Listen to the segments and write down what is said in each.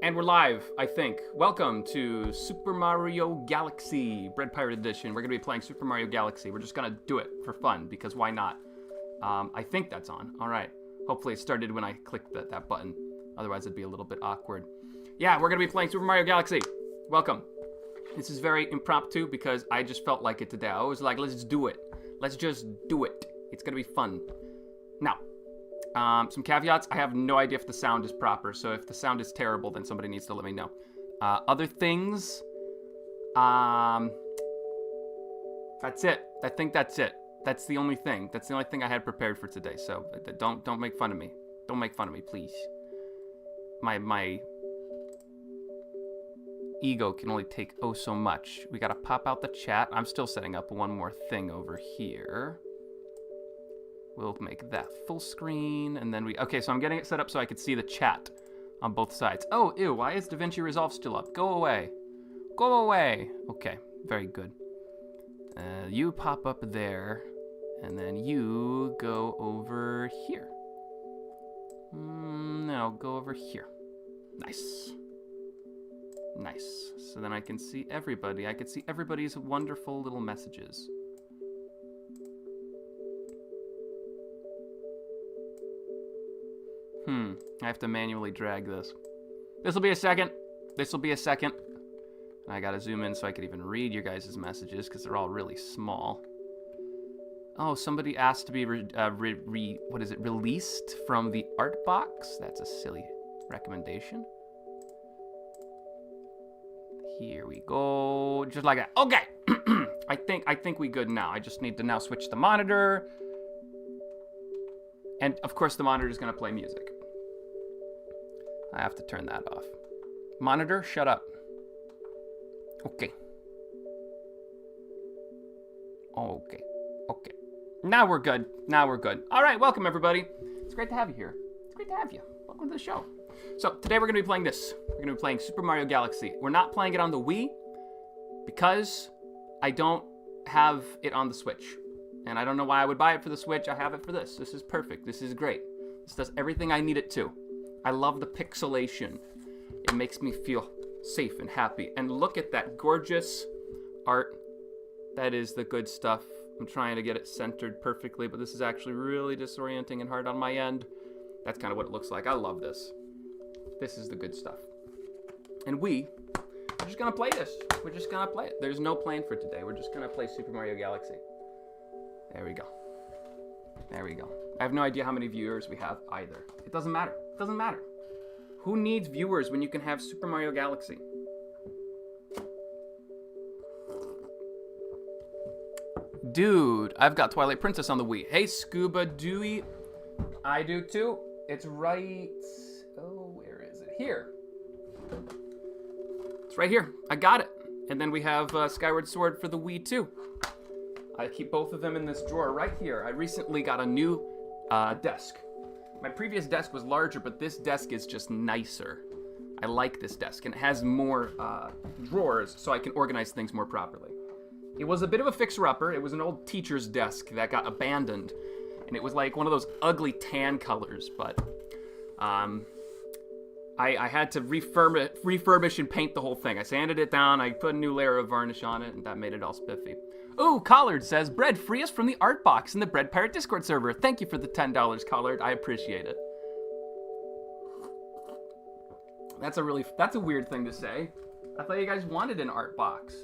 And we're live, I think. Welcome to Super Mario Galaxy Bread Pirate Edition. We're going to be playing Super Mario Galaxy. We're just going to do it for fun, because why not? I think that's on. All right. Hopefully it started when I clicked that button. Otherwise, it'd be a little bit awkward. Yeah, we're going to be playing Super Mario Galaxy. Welcome. This is very impromptu because I just felt like it today. I was like, let's do it. Let's just do it. It's going to be fun. Now, some caveats. I have no idea if the sound is proper, so if the sound is terrible, then somebody needs to let me know. Other things, that's it. I think that's it. That's the only thing. That's the only thing I had prepared for today, so don't make fun of me. Don't make fun of me, please. My ego can only take oh so much. We gotta pop out the chat. I'm still setting up one more thing over here. We'll make that full screen, and then okay, so I'm getting it set up so I could see the chat on both sides. Oh, ew, why is DaVinci Resolve still up? Go away. Go away. Okay, very good. You pop up there, and then you go over here. No, go over here. Nice. Nice. So then I can see everybody. I can see everybody's wonderful little messages. I have to manually drag this. This'll be a second. This'll be a second. And I gotta zoom in so I can even read your guys' messages because they're all really small. Oh, somebody asked to be released from the art box. That's a silly recommendation. Here we go. Just like that. Okay. I think we good now. I just need to now switch the monitor. And of course the monitor is gonna play music. I have to turn that off. Monitor, shut up. Okay. Okay. Okay. Now we're good. Now we're good. All right, welcome everybody. It's great to have you here. It's great to have you. Welcome to the show. So today we're gonna be playing this. We're gonna be playing Super Mario Galaxy. We're not playing it on the Wii because I don't have it on the Switch. And I don't know why I would buy it for the Switch. I have it for this. This is perfect. This is great. This does everything I need it to. I love the pixelation. It makes me feel safe and happy. And look at that gorgeous art. That is the good stuff. I'm trying to get it centered perfectly, but this is actually really disorienting and hard on my end. That's kind of what it looks like. I love this. This is the good stuff. And we're just gonna play this. We're just gonna play it. There's no plan for today. We're just gonna play Super Mario Galaxy. There we go. There we go. I have no idea how many viewers we have either. It doesn't matter. It doesn't matter. Who needs viewers when you can have Super Mario Galaxy? Dude, I've got Twilight Princess on the Wii. Hey, Scuba Dewey. I do too. It's right... Oh, where is it? Here. It's right here. I got it. And then we have Skyward Sword for the Wii too. I keep both of them in this drawer right here. I recently got a new desk. My previous desk was larger, but this desk is just nicer. I like this desk, and it has more drawers so I can organize things more properly. It was a bit of a fixer-upper. It was an old teacher's desk that got abandoned, and it was like one of those ugly tan colors, but I had to refurbish and paint the whole thing. I sanded it down, I put a new layer of varnish on it, and that made it all spiffy. Ooh, Collard says, Bread, free us from the art box in the Bread Pirate Discord server. Thank you for the $10, Collard. I appreciate it. That's a weird thing to say. I thought you guys wanted an art box.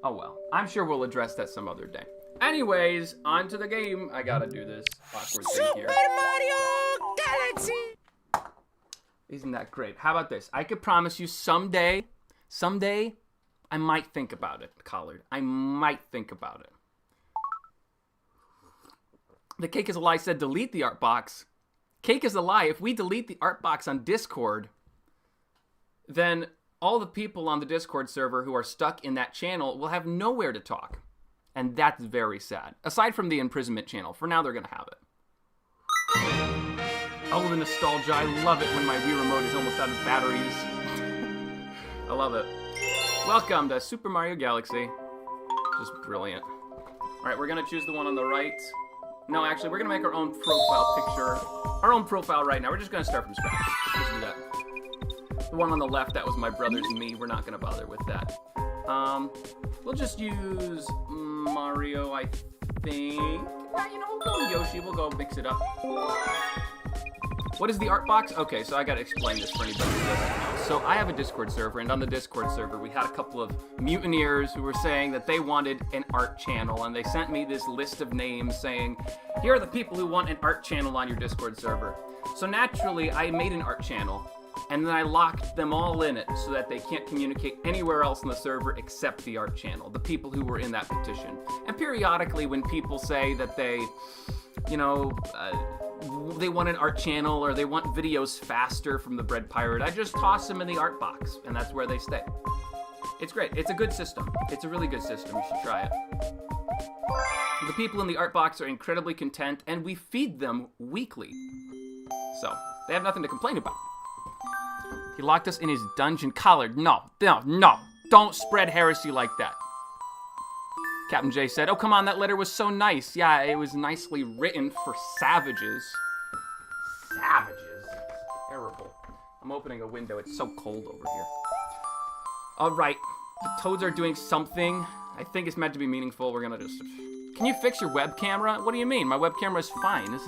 Oh well, I'm sure we'll address that some other day. Anyways, on to the game. I gotta do this awkward thing here. Super Mario Galaxy! Isn't that great? How about this? I could promise you someday, I might think about it, Collard. I might think about it. The Cake is a Lie said delete the art box. Cake is a Lie. If we delete the art box on Discord, then all the people on the Discord server who are stuck in that channel will have nowhere to talk. And that's very sad. Aside from the imprisonment channel. For now, they're going to have it. Oh, the nostalgia. I love it when my Wii Remote is almost out of batteries. I love it. Welcome to Super Mario Galaxy. Just brilliant. Alright, we're gonna choose the one on the right. No, actually, we're gonna make our own profile picture. Our own profile right now. We're just gonna start from scratch. Let's do that. The one on the left, that was my brother's and me. We're not gonna bother with that. We'll just use Mario, I think. You know, we'll go with Yoshi. We'll go mix it up. What is the art box? Okay, so I gotta explain this for anybody who doesn't know. So I have a Discord server, and on the Discord server, we had a couple of mutineers who were saying that they wanted an art channel, and they sent me this list of names saying, here are the people who want an art channel on your Discord server. So naturally, I made an art channel, and then I locked them all in it so that they can't communicate anywhere else in the server except the art channel, the people who were in that petition. And periodically, when people say that they, you know, they want an art channel or they want videos faster from the Bread Pirate, I just toss them in the art box, and that's where they stay. It's great. It's a good system. It's a really good system. You should try it. The people in the art box are incredibly content, and we feed them weekly. So, they have nothing to complain about. He locked us in his dungeon. Collard, no, don't spread heresy like that. Captain J said, oh, come on, that letter was so nice. Yeah, it was nicely written for savages. Savages. Terrible. I'm opening a window. It's so cold over here. All right. The toads are doing something. I think it's meant to be meaningful. We're going to just... Can you fix your web camera? What do you mean? My web camera is fine. This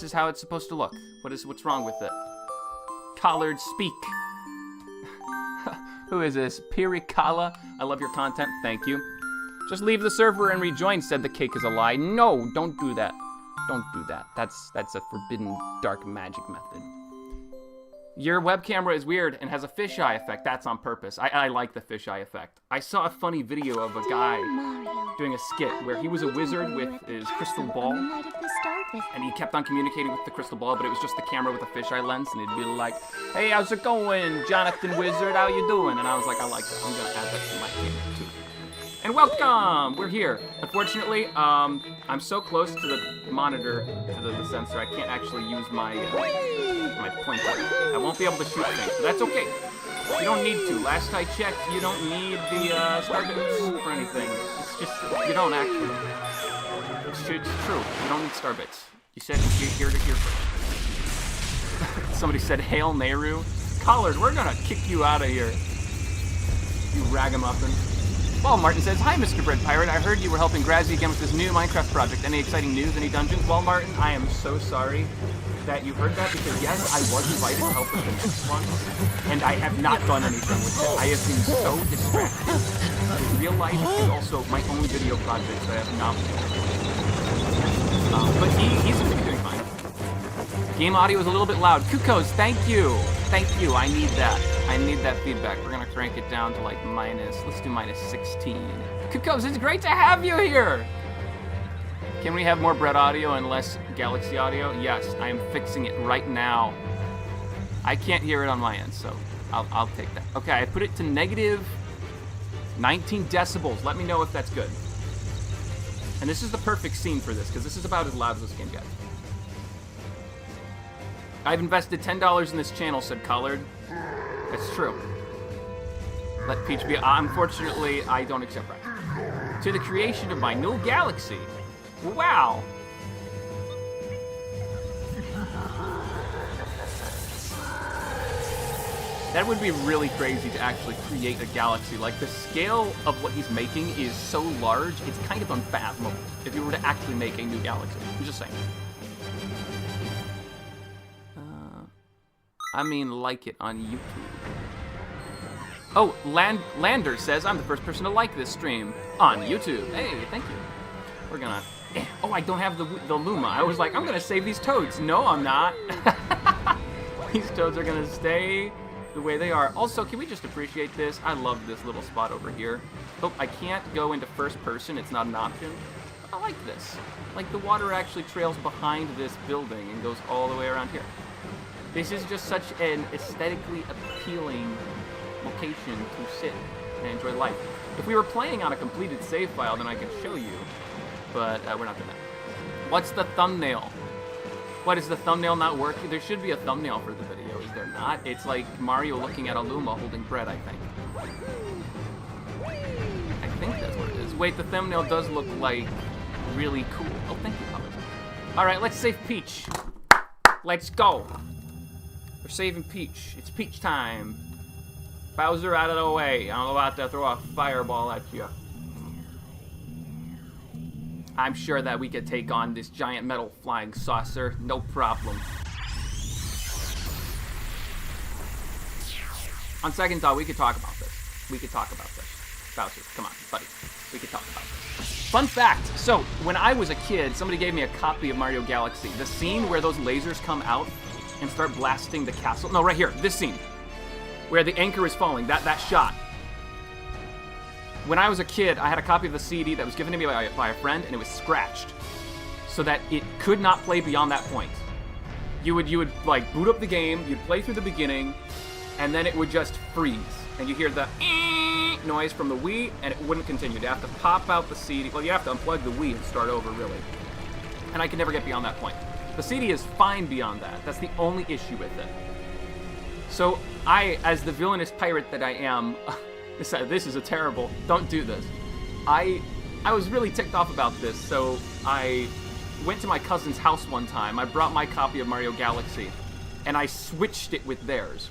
is how it's supposed to look. What's wrong with it? Collard, speak. Who is this? Pirikala? I love your content. Thank you. Just leave the server and rejoin, said the cake is a lie. No, don't do that. Don't do that. That's a forbidden dark magic method. Your web camera is weird and has a fisheye effect. That's on purpose. I like the fisheye effect. I saw a funny video of a guy doing a skit where he was a wizard with his crystal ball, and he kept on communicating with the crystal ball, but it was just the camera with a fisheye lens, and he'd be like, hey, how's it going, Jonathan Wizard? How you doing? And I was like, I like that. I'm gonna add that to my camera too. And welcome! We're here. Unfortunately, I'm so close to the monitor, to the sensor, I can't actually use my pointer. I won't be able to shoot things, but that's okay. You don't need to. Last I checked, you don't need the star bits or anything. It's just, you don't actually. It's true. You don't need star bits. You said you're here to hear first. Somebody said, Hail Nehru. Collard, we're gonna kick you out of here. You ragamuffin. Well, Martin says, hi, Mr. Bread Pirate. I heard you were helping Grazzy again with this new Minecraft project. Any exciting news? Any dungeons? Well, Martin, I am so sorry that you heard that, because yes, I was invited to help with the next one, and I have not done anything with it. I have been so distracted in real life and also my own video projects that I have not been. But he's doing fine. Game audio is a little bit loud. Kukos, thank you. Thank you. I need that. I need that feedback. We're gonna crank it down to like let's do minus 16. Kukos, it's great to have you here. Can we have more Bread audio and less Galaxy audio? Yes, I am fixing it right now. I can't hear it on my end, so I'll take that. Okay, I put it to negative 19 decibels. Let me know if that's good. And this is the perfect scene for this, because this is about as loud as this game gets. I've invested $10 in this channel, said Collard. It's true. Let Peach be. Unfortunately, I don't accept right. To the creation of my new galaxy. Wow. That would be really crazy to actually create a galaxy. Like, the scale of what he's making is so large, it's kind of unfathomable if you were to actually make a new galaxy. I'm just saying. I mean, like it on YouTube. Oh, Lander says, I'm the first person to like this stream on YouTube. Hey, thank you. We're gonna... Oh, I don't have the Luma. I was like, I'm gonna save these toads. No, I'm not. These toads are gonna stay the way they are. Also, can we just appreciate this? I love this little spot over here. Oh, I can't go into first person. It's not an option. I like this. Like, the water actually trails behind this building and goes all the way around here. This is just such an aesthetically appealing location to sit and enjoy life. If we were playing on a completed save file, then I could show you, but we're not doing that. What's the thumbnail? What, is the thumbnail not working? There should be a thumbnail for the video, is there not? It's like Mario looking at a Luma holding bread, I think. I think that's what it is. Wait, the thumbnail does look like really cool. Oh, thank you, Colin. All right, let's save Peach. Let's go. We're saving Peach. It's Peach time. Bowser, out of the way. I'm about to throw a fireball at you. I'm sure that we could take on this giant metal flying saucer. No problem. On second thought, we could talk about this. We could talk about this. Bowser, come on, buddy. We could talk about this. Fun fact. So, when I was a kid, somebody gave me a copy of Mario Galaxy. The scene where those lasers come out and start blasting the castle. No, right here. This scene. Where the anchor is falling. That shot. When I was a kid, I had a copy of the CD that was given to me by a friend, and it was scratched. So that it could not play beyond that point. You would like, boot up the game, you'd play through the beginning, and then it would just freeze. And you hear the noise from the Wii, and it wouldn't continue. You have to pop out the CD. Well, you have to unplug the Wii and start over, really. And I could never get beyond that point. The CD is fine beyond that. That's the only issue with it. So I, as the villainous pirate that I am, this is a terrible, don't do this. I was really ticked off about this, so I went to my cousin's house one time. I brought my copy of Mario Galaxy, and I switched it with theirs.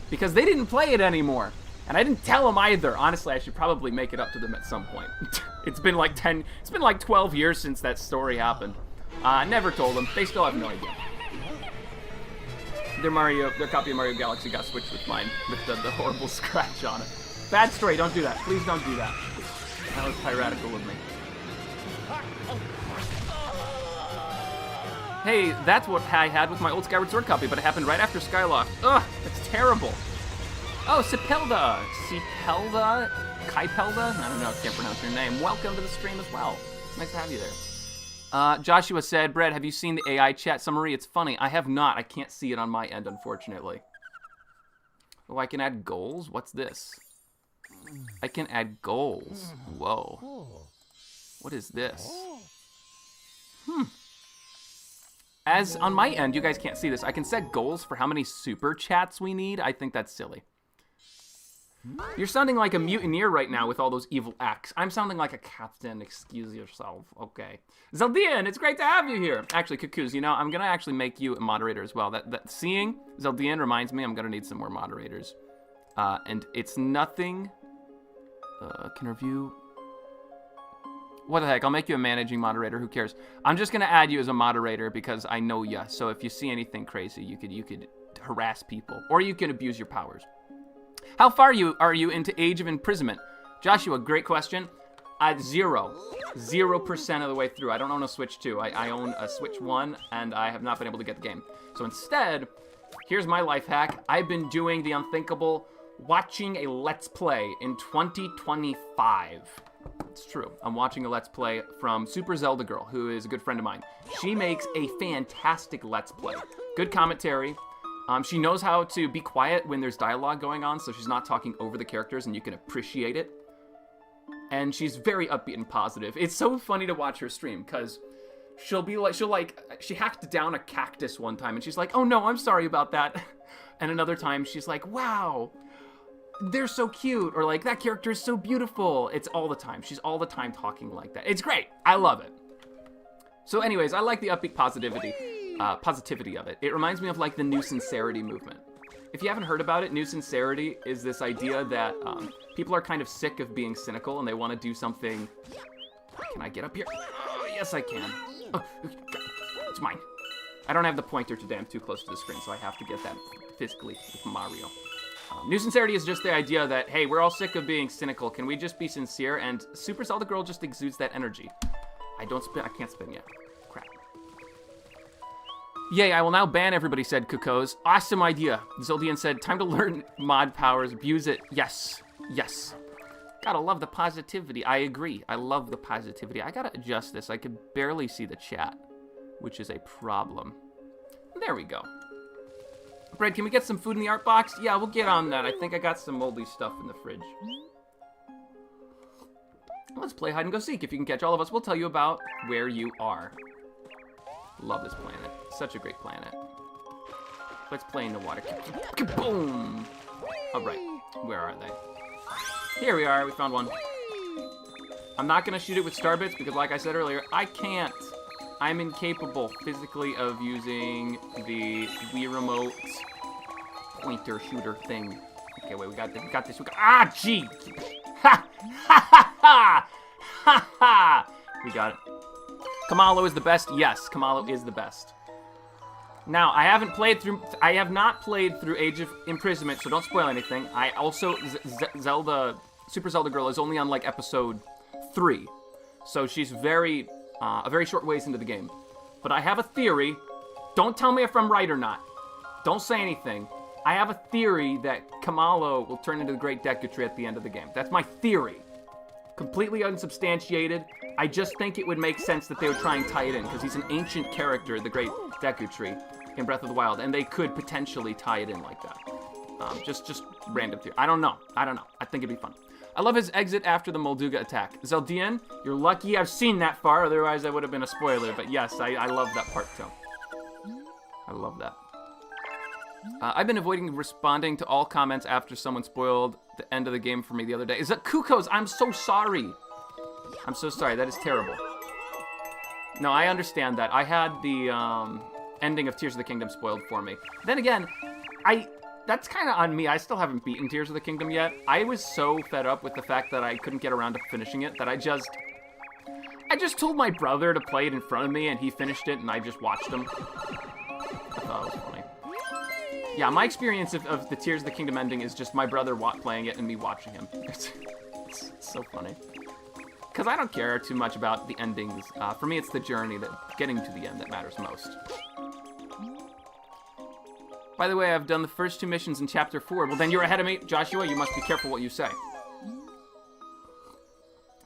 Because they didn't play it anymore. And I didn't tell them either. Honestly, I should probably make it up to them at some point. It's been like 12 years since that story happened. Never told them. They still have no idea. Their copy of Mario Galaxy got switched with mine, with the horrible scratch on it. Bad story, don't do that. Please don't do that. That was piratical of me. Hey, that's what I had with my old Skyward Sword copy, but it happened right after Skyloft. Ugh, that's terrible. Oh, Sipelda. Kaipelda? I don't know, I can't pronounce your name. Welcome to the stream as well. It's nice to have you there. Joshua said, Brad, have you seen the AI chat summary? It's funny. I have not. I can't see it on my end, unfortunately. Oh, I can add goals? What's this? I can add goals. Whoa. What is this? As on my end, you guys can't see this. I can set goals for how many super chats we need. I think that's silly. You're sounding like a mutineer right now with all those evil acts. I'm sounding like a captain. Excuse yourself. Okay. Zeldian, it's great to have you here. Actually, Cuckoos, you know, I'm going to actually make you a moderator as well. That seeing Zeldian reminds me I'm going to need some more moderators. And it's nothing... can review... What the heck, I'll make you a managing moderator, who cares? I'm just gonna add you as a moderator because I know ya, so if you see anything crazy, you could harass people, or you can abuse your powers. How far are you into Age of Imprisonment? Joshua, great question. 0% of the way through. I don't own a Switch 2. I own a Switch 1, and I have not been able to get the game. So instead, here's my life hack. I've been doing the unthinkable, watching a Let's Play in 2025. It's true. I'm watching a Let's Play from Super Zelda Girl, who is a good friend of mine. She makes a fantastic Let's Play. Good commentary. She knows how to be quiet when there's dialogue going on, so she's not talking over the characters and you can appreciate it. And she's very upbeat and positive. It's so funny to watch her stream, because she hacked down a cactus one time and she's like, oh no, I'm sorry about that. And another time she's like, wow, they're so cute, or like, that character is so beautiful. It's all the time. She's all the time talking like that. It's great. I love it. So anyways, I like the upbeat positivity of it. It reminds me of like the New Sincerity movement. If you haven't heard about it, New Sincerity is this idea that people are kind of sick of being cynical and they want to do something. Can I get up here? Oh, yes, I can. Oh, it's mine. I don't have the pointer today. I'm too close to the screen, so I have to get that physically with Mario. New Sincerity is just the idea that, hey, we're all sick of being cynical. Can we just be sincere? And Super Zelda Girl just exudes that energy. I can't spin yet. Crap. Yay, I will now ban everybody, said Kukos. Awesome idea. Zoldian said, time to learn mod powers. Abuse it. Yes. Yes. Gotta love the positivity. I agree. I love the positivity. I gotta adjust this. I could barely see the chat, which is a problem. There we go. Brad, can we get some food in the art box? Yeah, we'll get on that. I think I got some moldy stuff in the fridge. Let's play hide and go seek. If you can catch all of us, we'll tell you about where you are. Love this planet. Such a great planet. Let's play in the water. Kaboom! All right, where are they? Here we are. We found one. I'm not gonna shoot it with star bits because, like I said earlier, I can't. I'm incapable physically of using the Wii remote pointer shooter thing. Okay, wait, we got this. Ah, gee! Ha! Ha ha ha! Ha ha! We got it. Kamalo is the best. Yes, Kamalo is the best. Now, I have not played through Age of Imprisonment, so don't spoil anything. I also, Super Zelda Girl is only on, like, episode 3. So she's a very short ways into the game. But I have a theory. Don't tell me if I'm right or not. Don't say anything. I have a theory that Kamalo will turn into the Great Deku Tree at the end of the game. That's my theory. Completely unsubstantiated. I just think it would make sense that they would try and tie it in, because he's an ancient character, the Great Deku Tree, in Breath of the Wild, and they could potentially tie it in like that. Just random theory. I don't know. I think it'd be fun. I love his exit after the Molduga attack. Zeldian, you're lucky I've seen that far, otherwise that would have been a spoiler, but yes, I love that part too. I love that. I've been avoiding responding to all comments after someone spoiled the end of the game for me the other day. Is that Kukos? I'm so sorry. I'm so sorry. That is terrible. No, I understand that. I had the ending of Tears of the Kingdom spoiled for me. Then again, that's kind of on me. I still haven't beaten Tears of the Kingdom yet. I was so fed up with the fact that I couldn't get around to finishing it that I just told my brother to play it in front of me, and he finished it, and I just watched him. I thought it was funny. Yeah, my experience of the Tears of the Kingdom ending is just my brother playing it and me watching him. It's so funny. Because I don't care too much about the endings. For me, it's the journey, getting to the end that matters most. By the way, I've done the first 2 missions in Chapter 4. Well, then you're ahead of me. Joshua, you must be careful what you say.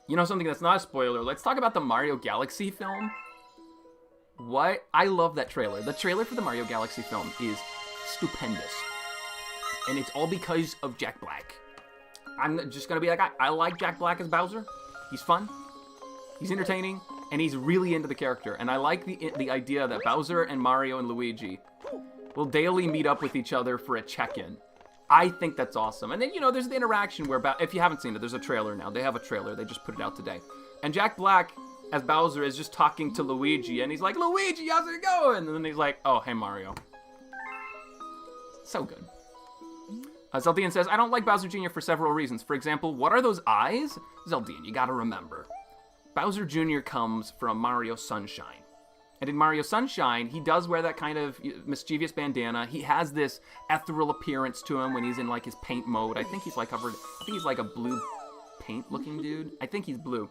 You know something that's not a spoiler? Let's talk about the Mario Galaxy film. What? I love that trailer. The trailer for the Mario Galaxy film is stupendous. And it's all because of Jack Black. I'm just gonna be that guy. I like Jack Black as Bowser. He's fun. He's entertaining. And he's really into the character. And I like the idea that Bowser and Mario and Luigi will daily meet up with each other for a check-in. I think that's awesome. And then, you know, there's the interaction where, if you haven't seen it, there's a trailer now. They have a trailer. They just put it out today. And Jack Black, as Bowser, is just talking to Luigi. And he's like, Luigi, how's it going? And then he's like, oh, hey, Mario. So good. Zeldian says, I don't like Bowser Jr. for several reasons. For example, what are those eyes? Zeldian, you gotta remember. Bowser Jr. comes from Mario Sunshine. And in Mario Sunshine, he does wear that kind of mischievous bandana. He has this ethereal appearance to him when he's in, like, his paint mode. I think he's, like, covered... I think he's, like, a blue paint-looking dude. I think he's blue.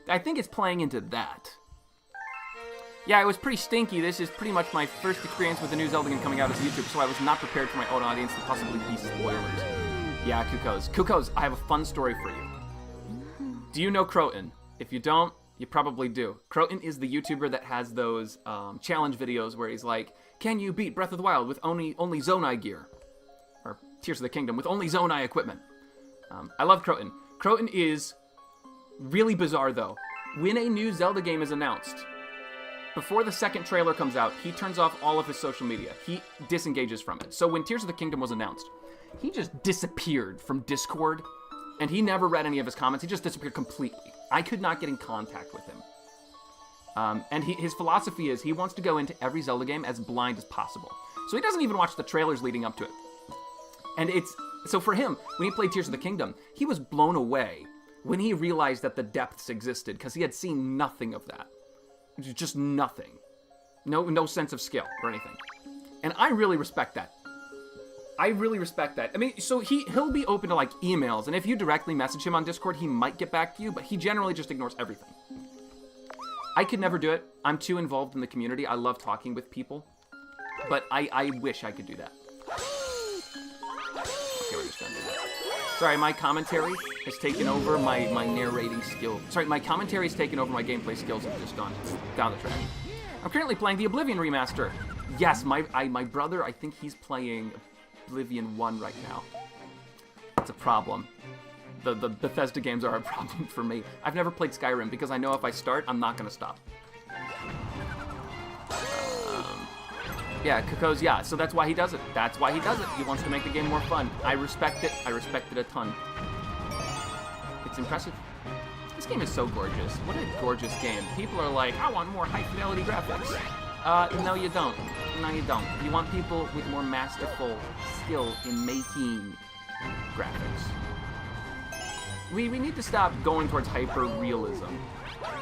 I think it's playing into that. Yeah, it was pretty stinky. This is pretty much my first experience with the new Zelda game coming out as a YouTuber, so I was not prepared for my own audience to possibly be spoilers. Yeah, Kukos. Kukos, I have a fun story for you. Do you know Croton? If you don't, you probably do. Croton is the YouTuber that has those challenge videos where he's like, can you beat Breath of the Wild with only Zonai gear? Or Tears of the Kingdom with only Zonai equipment. I love Croton. Croton is really bizarre, though. When a new Zelda game is announced, before the second trailer comes out, he turns off all of his social media. He disengages from it. So when Tears of the Kingdom was announced, he just disappeared from Discord, and he never read any of his comments. He just disappeared completely. I could not get in contact with him. And his philosophy is he wants to go into every Zelda game as blind as possible. So he doesn't even watch the trailers leading up to it. And so for him, when he played Tears of the Kingdom, he was blown away when he realized that the depths existed, because he had seen nothing of that. Just nothing. No sense of skill or anything. And I really respect that. I really respect that. I mean, so he'll be open to, like, emails, and if you directly message him on Discord, he might get back to you, but he generally just ignores everything. I could never do it. I'm too involved in the community. I love talking with people, but I wish I could do that. Okay, we're just gonna do that. Sorry, my commentary has taken over my narrating skill. Sorry, my commentary has taken over my gameplay skills and just gone down the track. I'm currently playing the Oblivion remaster. Yes, my brother, I think he's playing Oblivion 1 right now. It's a problem. The Bethesda games are a problem for me. I've never played Skyrim because I know if I start, I'm not going to stop. Yeah, Kukos, yeah, so that's why he does it. That's why he does it. He wants to make the game more fun. I respect it. I respect it a ton. It's impressive. This game is so gorgeous. What a gorgeous game. People are like, I want more high-fidelity graphics. No, you don't. No, you don't. You want people with more masterful skill in making graphics. We need to stop going towards hyper-realism.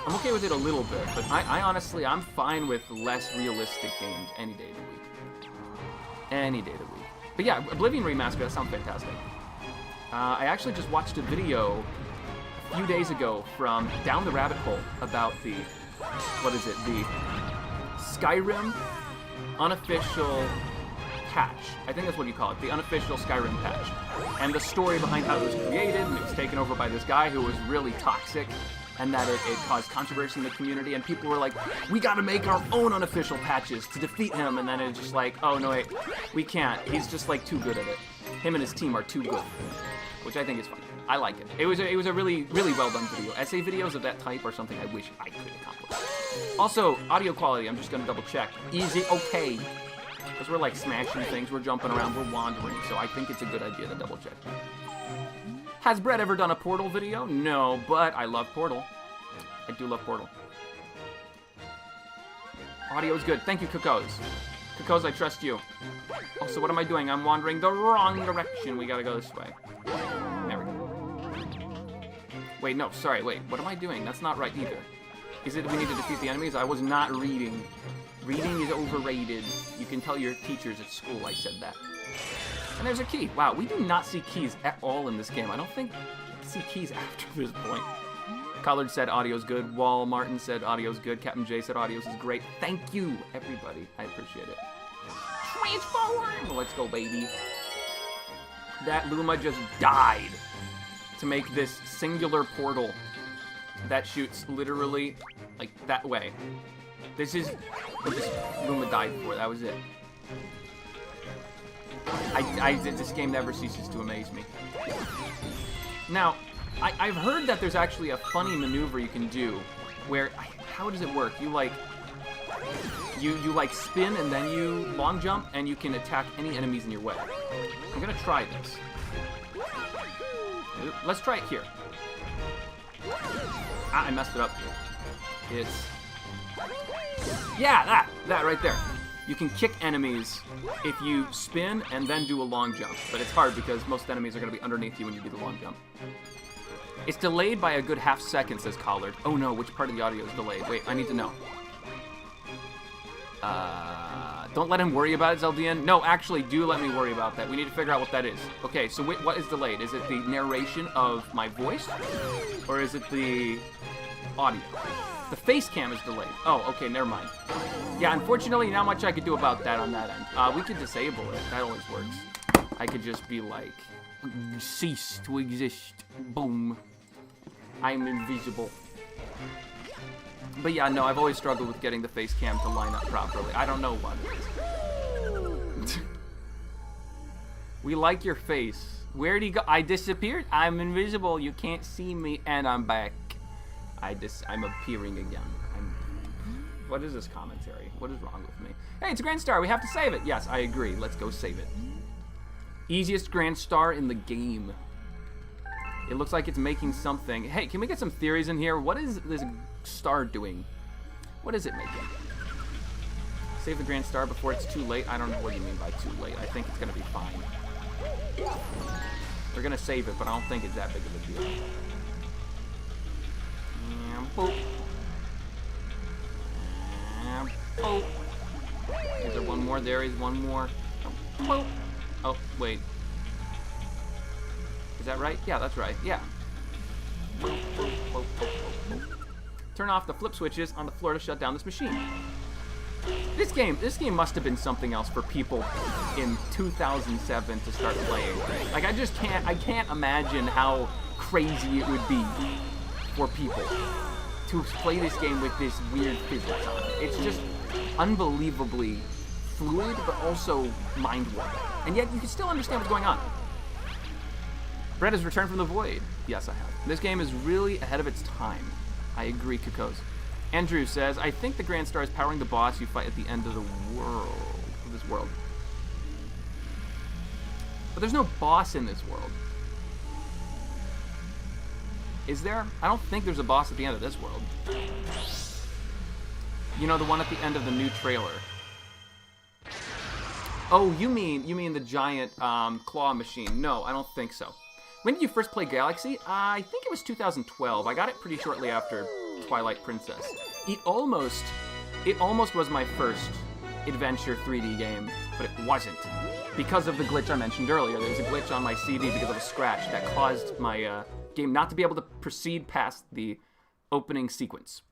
I'm okay with it a little bit, but I honestly, I'm fine with less realistic games any day of the week. Any day of the week. But yeah, Oblivion Remaster, that sounds fantastic. I actually just watched a video a few days ago from Down the Rabbit Hole about the, what is it, the Skyrim unofficial patch. I think that's what you call it, the unofficial Skyrim patch. And the story behind how it was created, and it was taken over by this guy who was really toxic, and that it caused controversy in the community, and people were like, we gotta make our own unofficial patches to defeat him, and then it's just like, oh no wait, we can't. He's just like too good at it. Him and his team are too good, which I think is funny. I like it. It was a really, really well done video. Essay videos of that type are something I wish I could accomplish. Also, audio quality, I'm just gonna double check. Is it okay? Because we're like smashing things, we're jumping around, we're wandering, so I think it's a good idea to double check. Has Brett ever done a Portal video? No, but I love Portal. I do love Portal. Audio's good. Thank you, Cocos. Cocos, I trust you. Also, what am I doing? I'm wandering the wrong direction. We gotta go this way. There we go. Wait, no, sorry, wait. What am I doing? That's not right either. Is it we need to defeat the enemies? I was not reading. Reading is overrated. You can tell your teachers at school I said that. And there's a key. Wow, we do not see keys at all in this game. I don't think we see keys after this point. Collard said audio's good. Wall Martin said audio's good. Captain J said audio's is great. Thank you, everybody. I appreciate it. Transform! Let's go, baby. That Luma just died to make this singular portal that shoots literally like that way. This is what this Luma died for. That was it. This game never ceases to amaze me. Now, I've heard that there's actually a funny maneuver you can do where, how does it work? You like spin and then you long jump and you can attack any enemies in your way. I'm gonna try this. Let's try it here. I messed it up. It's, yeah, that right there. You can kick enemies if you spin and then do a long jump, but it's hard because most enemies are going to be underneath you when you do the long jump. It's delayed by a good half second, says Collard. Oh no, which part of the audio is delayed? Wait, I need to know. Don't let him worry about it, Zeldian. No, actually, do let me worry about that. We need to figure out what that is. Okay, so what is delayed? Is it the narration of my voice? Or is it the audio? The face cam is delayed. Oh, okay, never mind. Yeah, unfortunately, not much I could do about that on that end. We could disable it. That always works. I could just be like, cease to exist. Boom. I'm invisible. But yeah, no, I've always struggled with getting the face cam to line up properly. I don't know what it is. We like your face. Where'd he go? I disappeared. I'm invisible. You can't see me, and I'm back. I'm appearing again. What is this commentary? What is wrong with me? Hey, it's a Grand Star. We have to save it. Yes, I agree. Let's go save it. Easiest Grand Star in the game. It looks like it's making something. Hey, can we get some theories in here? What is this star doing? What is it making? Save the Grand Star before it's too late? I don't know what you mean by too late. I think it's going to be fine. We're going to save it, but I don't think it's that big of a deal. Boop. Oh. Is there one more? There is one more. Oh. Oh, wait. Is that right? Yeah, that's right. Yeah. Turn off the flip switches on the floor to shut down this machine. This game must have been something else for people in 2007 to start playing. Like, I can't imagine how crazy it would be for people to play this game with this weird physics on it. It's just unbelievably fluid, but also mind-warping. And yet, you can still understand what's going on. Brett has returned from the void. Yes, I have. This game is really ahead of its time. I agree, Cocos. Andrew says, I think the Grand Star is powering the boss you fight at the end of the world. Of this world. But there's no boss in this world. Is there? I don't think there's a boss at the end of this world. You know, the one at the end of the new trailer. Oh, you mean the giant claw machine. No, I don't think so. When did you first play Galaxy? I think it was 2012. I got it pretty shortly after Twilight Princess. It almost was my first adventure 3D game, but it wasn't. Because of the glitch I mentioned earlier. There was a glitch on my CD because of a scratch that caused my game not to be able to proceed past the opening sequence.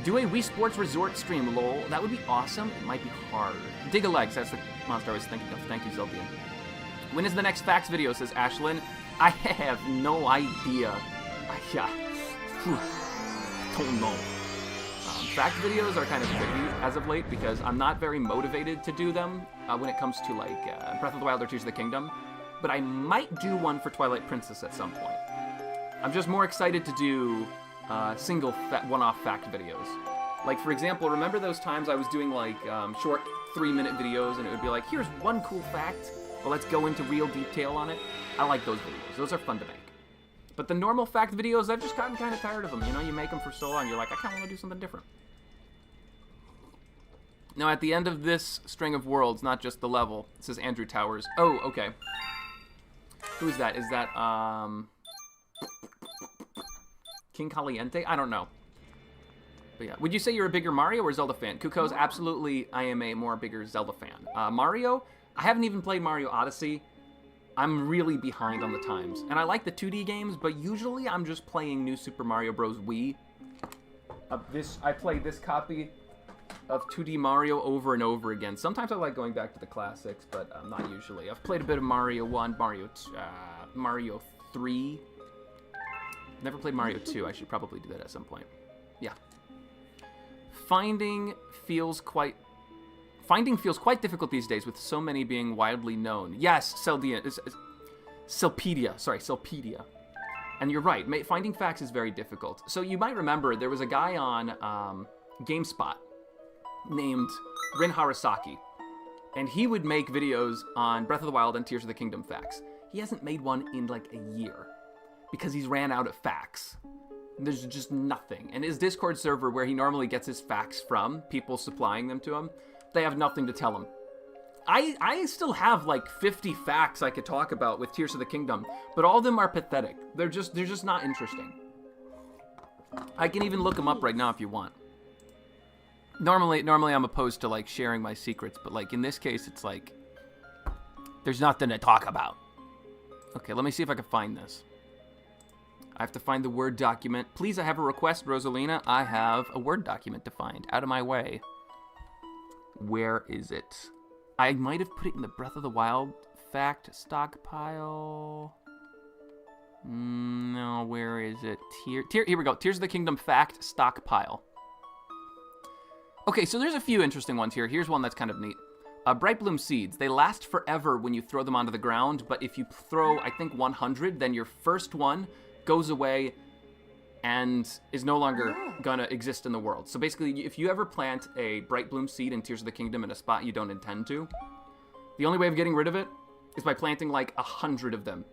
Do a Wii Sports Resort stream, lol. That would be awesome. It might be hard. Dig a Legs, that's the monster I was thinking of. Thank you, Zeldian. When is the next Facts video, says Ashlyn. I have no idea. Don't know. Fact videos are kind of tricky as of late because I'm not very motivated to do them when it comes to like Breath of the Wild or Tears of the Kingdom. But I might do one for Twilight Princess at some point. I'm just more excited to do single one-off fact videos. Like, for example, remember those times I was doing like short 3-minute videos and it would be like, here's one cool fact, well, let's go into real detail on it. I like those videos. Those are fun to make. But the normal fact videos, I've just gotten kind of tired of them. You know, you make them for so long, you're like, I kind of want to do something different. Now, at the end of this string of worlds, not just the level, it says Andrew Towers. Oh, okay. Who is that? Is that, King Caliente? I don't know. But yeah. Would you say you're a bigger Mario or Zelda fan? Kuko's, absolutely, I am a more bigger Zelda fan. Mario, I haven't even played Mario Odyssey. I'm really behind on the times. And I like the 2D games, but usually I'm just playing New Super Mario Bros. Wii. I played this copy of 2D Mario over and over again. Sometimes I like going back to the classics, but not usually. I've played a bit of Mario 1, Mario 3. Never played Mario 2. I should probably do that at some point. Yeah. Finding feels quite difficult these days with so many being widely known. Yes, Selpedia. Sorry, Selpedia. And you're right. Finding facts is very difficult. So you might remember there was a guy on GameSpot named Rin Harasaki. And he would make videos on Breath of the Wild and Tears of the Kingdom facts. He hasn't made one in like a year because he's ran out of facts. There's just nothing. And his Discord server, where he normally gets his facts from, people supplying them to him, they have nothing to tell him. I still have like 50 facts I could talk about with Tears of the Kingdom, but all of them are pathetic. They're just not interesting. I can even look them up right now if you want. Normally I'm opposed to like sharing my secrets, but like in this case it's like there's nothing to talk about. Okay, let me see if I can find this. I have to find the Word document. Please, I have a request, Rosalina. I have a Word document to find. Out of my way. Where is it? I might have put it in the Breath of the Wild fact stockpile. No, where is it? Here we go. Tears of the Kingdom fact stockpile. Okay, so there's a few interesting ones here. Here's one that's kind of neat. Bright Bloom seeds. They last forever when you throw them onto the ground, but if you throw, I think, 100, then your first one goes away and is no longer gonna exist in the world. So basically, if you ever plant a Bright Bloom seed in Tears of the Kingdom in a spot you don't intend to, the only way of getting rid of it is by planting like 100 of them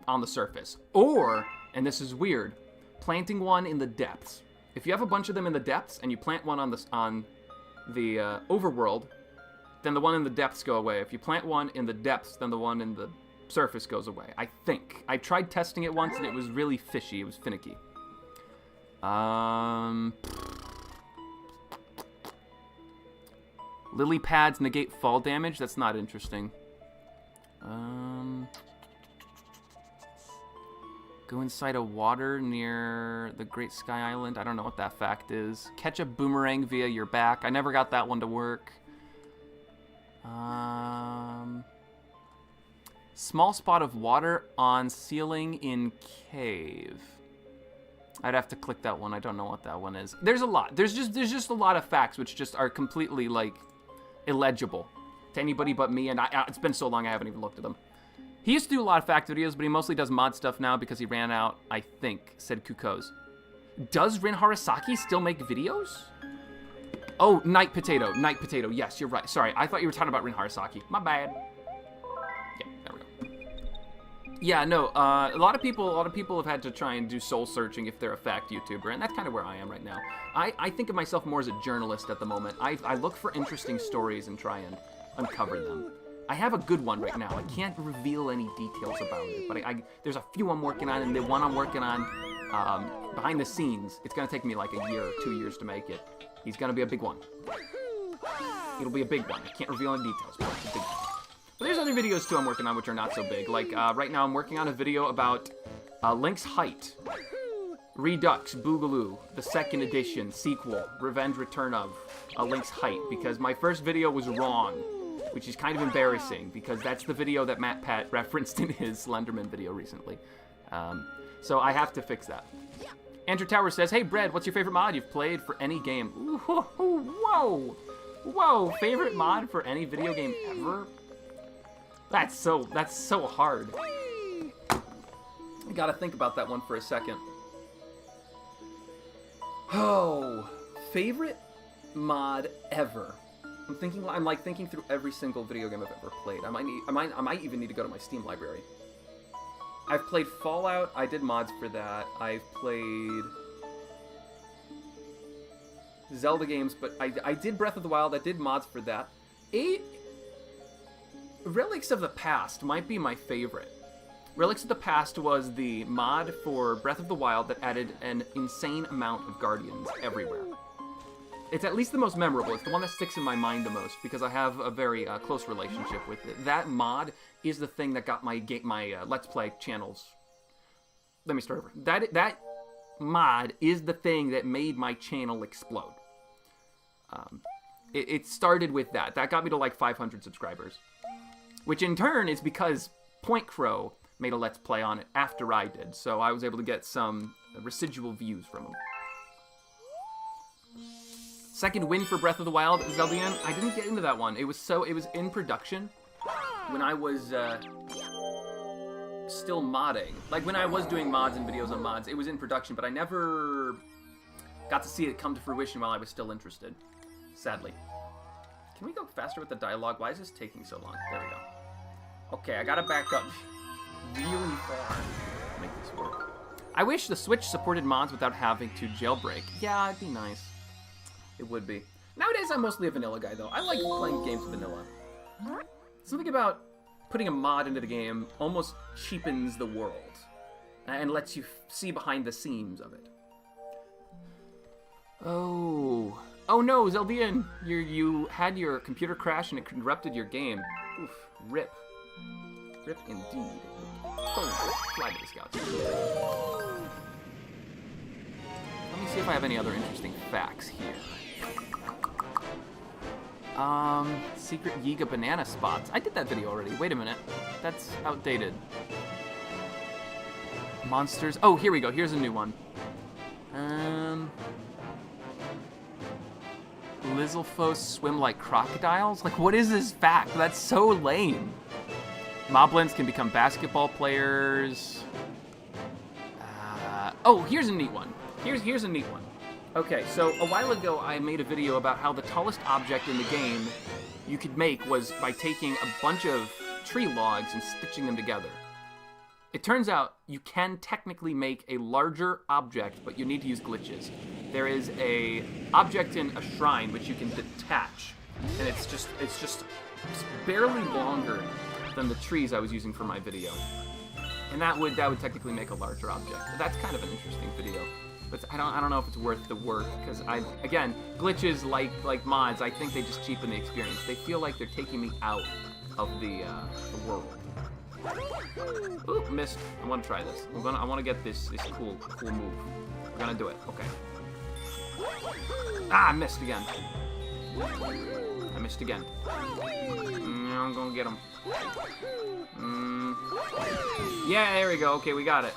on the surface. Or, and this is weird, planting one in the depths. If you have a bunch of them in the depths and you plant one on the overworld, then the one in the depths go away. If you plant one in the depths, then the one in the surface goes away. I think. I tried testing it once and it was really fishy. It was finicky. Lily pads negate fall damage. That's not interesting. Go inside a water near the Great Sky Island. I don't know what that fact is. Catch a boomerang via your back. I never got that one to work. Small spot of water on ceiling in cave. I'd have to click that one. I don't know what that one is. There's a lot. There's just a lot of facts which just are completely like illegible to anybody but me, and it's been so long I haven't even looked at them. He used to do a lot of fact videos, but he mostly does mod stuff now because he ran out, I think, said Kukos. Does Rin Harasaki still make videos? Oh, Night Potato. Night Potato. Yes, you're right. Sorry, I thought you were talking about Rin Harasaki. My bad. Yeah, there we go. Yeah, no, a lot of people have had to try and do soul searching if they're a fact YouTuber, and that's kind of where I am right now. I think of myself more as a journalist at the moment. I look for interesting stories and try and uncover them. I have a good one right now. I can't reveal any details about it, but there's a few I'm working on, and the one I'm working on behind the scenes, it's gonna take me like a year or 2 years to make it. He's gonna be a big one. It'll be a big one. I can't reveal any details, but it's a big one. But there's other videos too I'm working on which are not so big. Like right now I'm working on a video about Link's Height, Redux, Boogaloo, the second edition, sequel, Revenge Return of Link's Height, because my first video was wrong, which is kind of embarrassing because that's the video that Matt Pat referenced in his Slenderman video recently. So I have to fix that. Andrew Tower says, hey Brad, what's your favorite mod you've played for any game? Ooh, whoa, whoa, favorite mod for any video game ever? That's so hard. I gotta think about that one for a second. Oh, favorite mod ever. I'm like thinking through every single video game I've ever played. I might even need to go to my Steam library. I've played Fallout. I did mods for that. I've played Zelda games, but I did Breath of the Wild. I did mods for that. Relics of the Past might be my favorite. Relics of the Past was the mod for Breath of the Wild that added an insane amount of Guardians everywhere. It's at least the most memorable. It's the one that sticks in my mind the most because I have a very close relationship with it. That mod is the thing that got my Let's Play channels. Let me start over. That mod is the thing that made my channel explode. It started with that. That got me to like 500 subscribers. Which in turn is because Point Crow made a Let's Play on it after I did, so I was able to get some residual views from him. Second win for Breath of the Wild, Zeldian. I didn't get into that one. It was in production when I was still modding. Like when I was doing mods and videos on mods, it was in production, but I never got to see it come to fruition while I was still interested, sadly. Can we go faster with the dialogue? Why is this taking so long? There we go. Okay, I gotta back up really far to make this work. I wish the Switch supported mods without having to jailbreak. Yeah, it'd be nice. It would be. Nowadays, I'm mostly a vanilla guy, though. I like playing games vanilla. Something about putting a mod into the game almost cheapens the world and lets you see behind the scenes of it. Oh no, Zeldian, you had your computer crash and it corrupted your game. Oof, rip. Rip indeed. Oh, fly to the scouts. Let me see if I have any other interesting facts here. Secret Yiga banana spots. I did that video already. Wait a minute. That's outdated. Monsters. Oh, here we go. Here's a new one. Lizalfos swim like crocodiles? Like, what is this fact? That's so lame. Moblins can become basketball players. Oh, here's a neat one. Here's a neat one. Okay, so a while ago I made a video about how the tallest object in the game you could make was by taking a bunch of tree logs and stitching them together. It turns out you can technically make a larger object, but you need to use glitches. There is a object in a shrine which you can detach, and it's just barely longer than the trees I was using for my video. And that would technically make a larger object. But that's kind of an interesting video. But I don't know if it's worth the work, because again, glitches like mods, I think they just cheapen the experience. They feel like they're taking me out of the world. Ooh, missed. I want to try this. I want to get this cool move. We're gonna do it. Okay. Ah, I missed again. I missed again. I'm gonna get him. Yeah, there we go. Okay, we got it.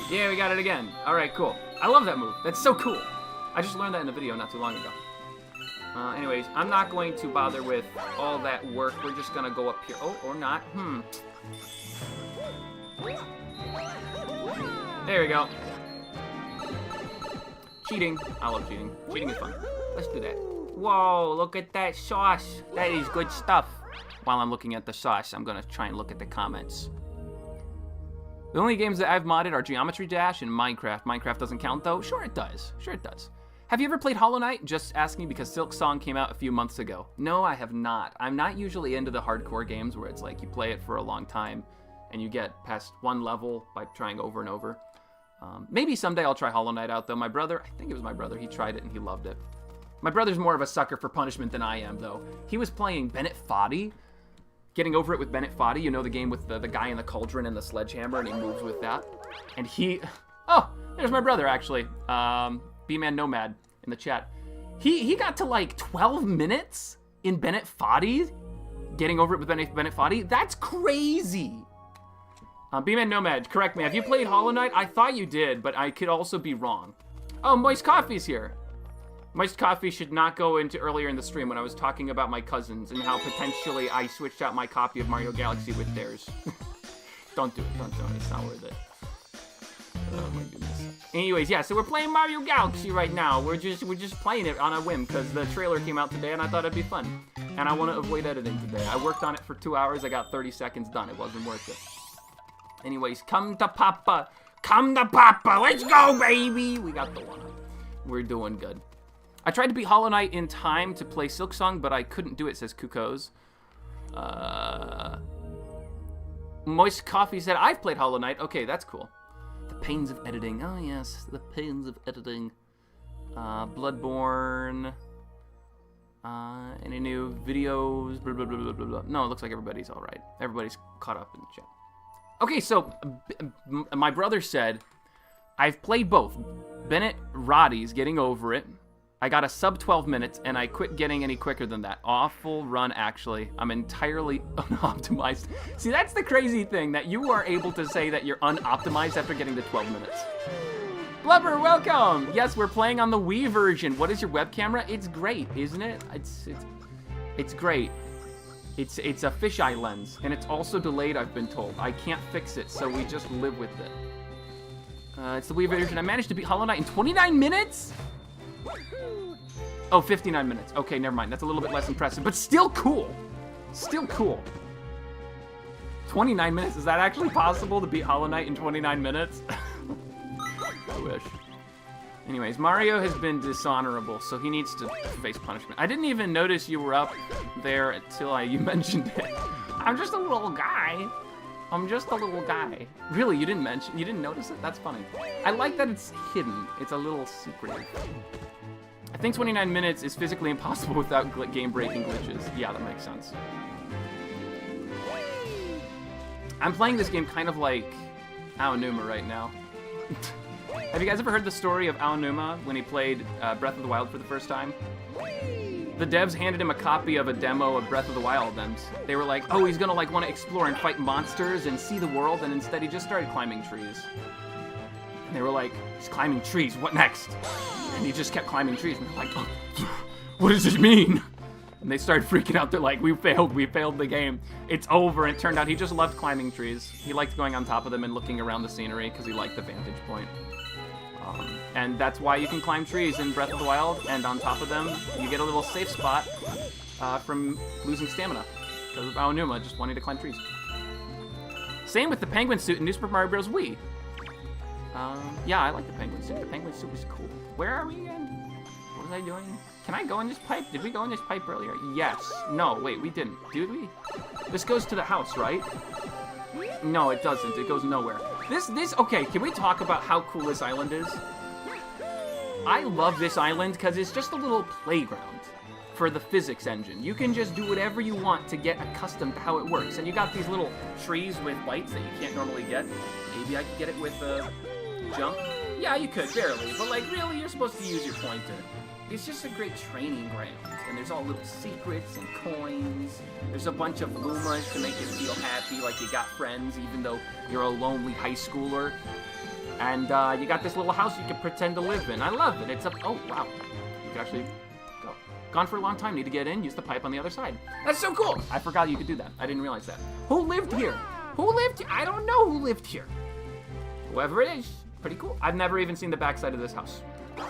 Yeah, we got it again. All right, cool. I love that move. That's so cool. I just learned that in a video not too long ago. Anyways, I'm not going to bother with all that work. We're just gonna go up here. Oh, or not. There we go. Cheating. I love cheating. Cheating is fun. Let's do that. Whoa, look at that sauce. That is good stuff. While I'm looking at the sauce, I'm gonna try and look at the comments. The only games that I've modded are Geometry Dash and Minecraft. Minecraft doesn't count, though. Sure it does. Sure it does. Have you ever played Hollow Knight? Just asking because Silk Song came out a few months ago. No, I have not. I'm not usually into the hardcore games where it's like you play it for a long time and you get past one level by trying over and over. Maybe someday I'll try Hollow Knight out, though. My brother, I think it was my brother, he tried it and he loved it. My brother's more of a sucker for punishment than I am, though. He was playing Bennett Foddy. Getting over it with Bennett Foddy, you know, the game with the guy in the cauldron and the sledgehammer, and he moves with that. And he... Oh, there's my brother, actually. B-Man Nomad in the chat. He got to, like, 12 minutes in Bennett Foddy? Getting over it with Bennett Foddy? That's crazy! B-Man Nomad, correct me. Have you played Hollow Knight? I thought you did, but I could also be wrong. Oh, Moist Coffee's here. Moist Coffee should not go into earlier in the stream when I was talking about my cousins and how potentially I switched out my copy of Mario Galaxy with theirs. Don't do it. Don't do it. It's not worth it. Oh my goodness. Anyways, yeah, so we're playing Mario Galaxy right now. We're just playing it on a whim because the trailer came out today and I thought it'd be fun. And I want to avoid editing today. I worked on it for 2 hours. I got 30 seconds done. It wasn't worth it. Anyways, come to Papa. Come to Papa. Let's go, baby. We got the one. We're doing good. I tried to beat Hollow Knight in time to play Silk Song, but I couldn't do it, says Kukos. Moist Coffee said, I've played Hollow Knight. Okay, that's cool. The pains of editing. Oh, yes, the pains of editing. Bloodborne. Any new videos? Blah, blah, blah, blah, blah, blah. No, it looks like everybody's all right. Everybody's caught up in the chat. Okay, so my brother said, I've played both. Bennett Roddy's Getting Over It. I got a sub 12 minutes, and I quit getting any quicker than that. Awful run, actually. I'm entirely unoptimized. See, that's the crazy thing, that you are able to say that you're unoptimized after getting the 12 minutes. Blubber, welcome! Yes, we're playing on the Wii version. What is your web camera? It's great, isn't it? It's great. It's a fisheye lens, and it's also delayed, I've been told. I can't fix it, so we just live with it. It's the Wii version. I managed to beat Hollow Knight in 29 minutes? Oh, 59 minutes. Okay, never mind. That's a little bit less impressive, but still cool. Still cool. 29 minutes. Is that actually possible to beat Hollow Knight in 29 minutes? I wish. Anyways, Mario has been dishonorable, so he needs to face punishment. I didn't even notice you were up there until you mentioned it. I'm just a little guy. I'm just a little guy. Really, you didn't notice it? That's funny. I like that it's hidden. It's a little secretive. I think 29 minutes is physically impossible without game-breaking glitches. Yeah, that makes sense. I'm playing this game kind of like Aonuma right now. Have you guys ever heard the story of Aonuma when he played Breath of the Wild for the first time? The devs handed him a copy of a demo of Breath of the Wild, and they were like, oh, he's gonna like want to explore and fight monsters and see the world, and instead he just started climbing trees. And they were like, he's climbing trees, what next? And he just kept climbing trees, and they're like, oh, what does this mean? And they started freaking out. They're like, we failed the game. It's over. And it turned out he just loved climbing trees. He liked going on top of them and looking around the scenery because he liked the vantage point. And that's why you can climb trees in Breath of the Wild, and on top of them, you get a little safe spot from losing stamina because of Aonuma just wanting to climb trees. Same with the penguin suit in New Super Mario Bros. Wii. Yeah, I like the penguin suit. The penguin suit was cool. Where are we again? What was I doing? Can I go in this pipe? Did we go in this pipe earlier? Yes. No, wait, we didn't. Did we? This goes to the house, right? No, it doesn't. It goes nowhere. Okay, can we talk about how cool this island is? I love this island because it's just a little playground for the physics engine. You can just do whatever you want to get accustomed to how it works. And you got these little trees with lights that you can't normally get. Maybe I could get it with a jump. Yeah, you could, barely. But like, really, you're supposed to use your pointer. It's just a great training ground. And there's all little secrets and coins. There's a bunch of Lumas to make you feel happy, like you got friends, even though you're a lonely high schooler. And you got this little house you can pretend to live in. I love it. It's up. Oh, wow. You can actually go. Gone for a long time. Need to get in. Use the pipe on the other side. That's so cool. I forgot you could do that. I didn't realize that. Who lived here? Who lived here? I don't know who lived here. Whoever it is. Pretty cool. I've never even seen the backside of this house.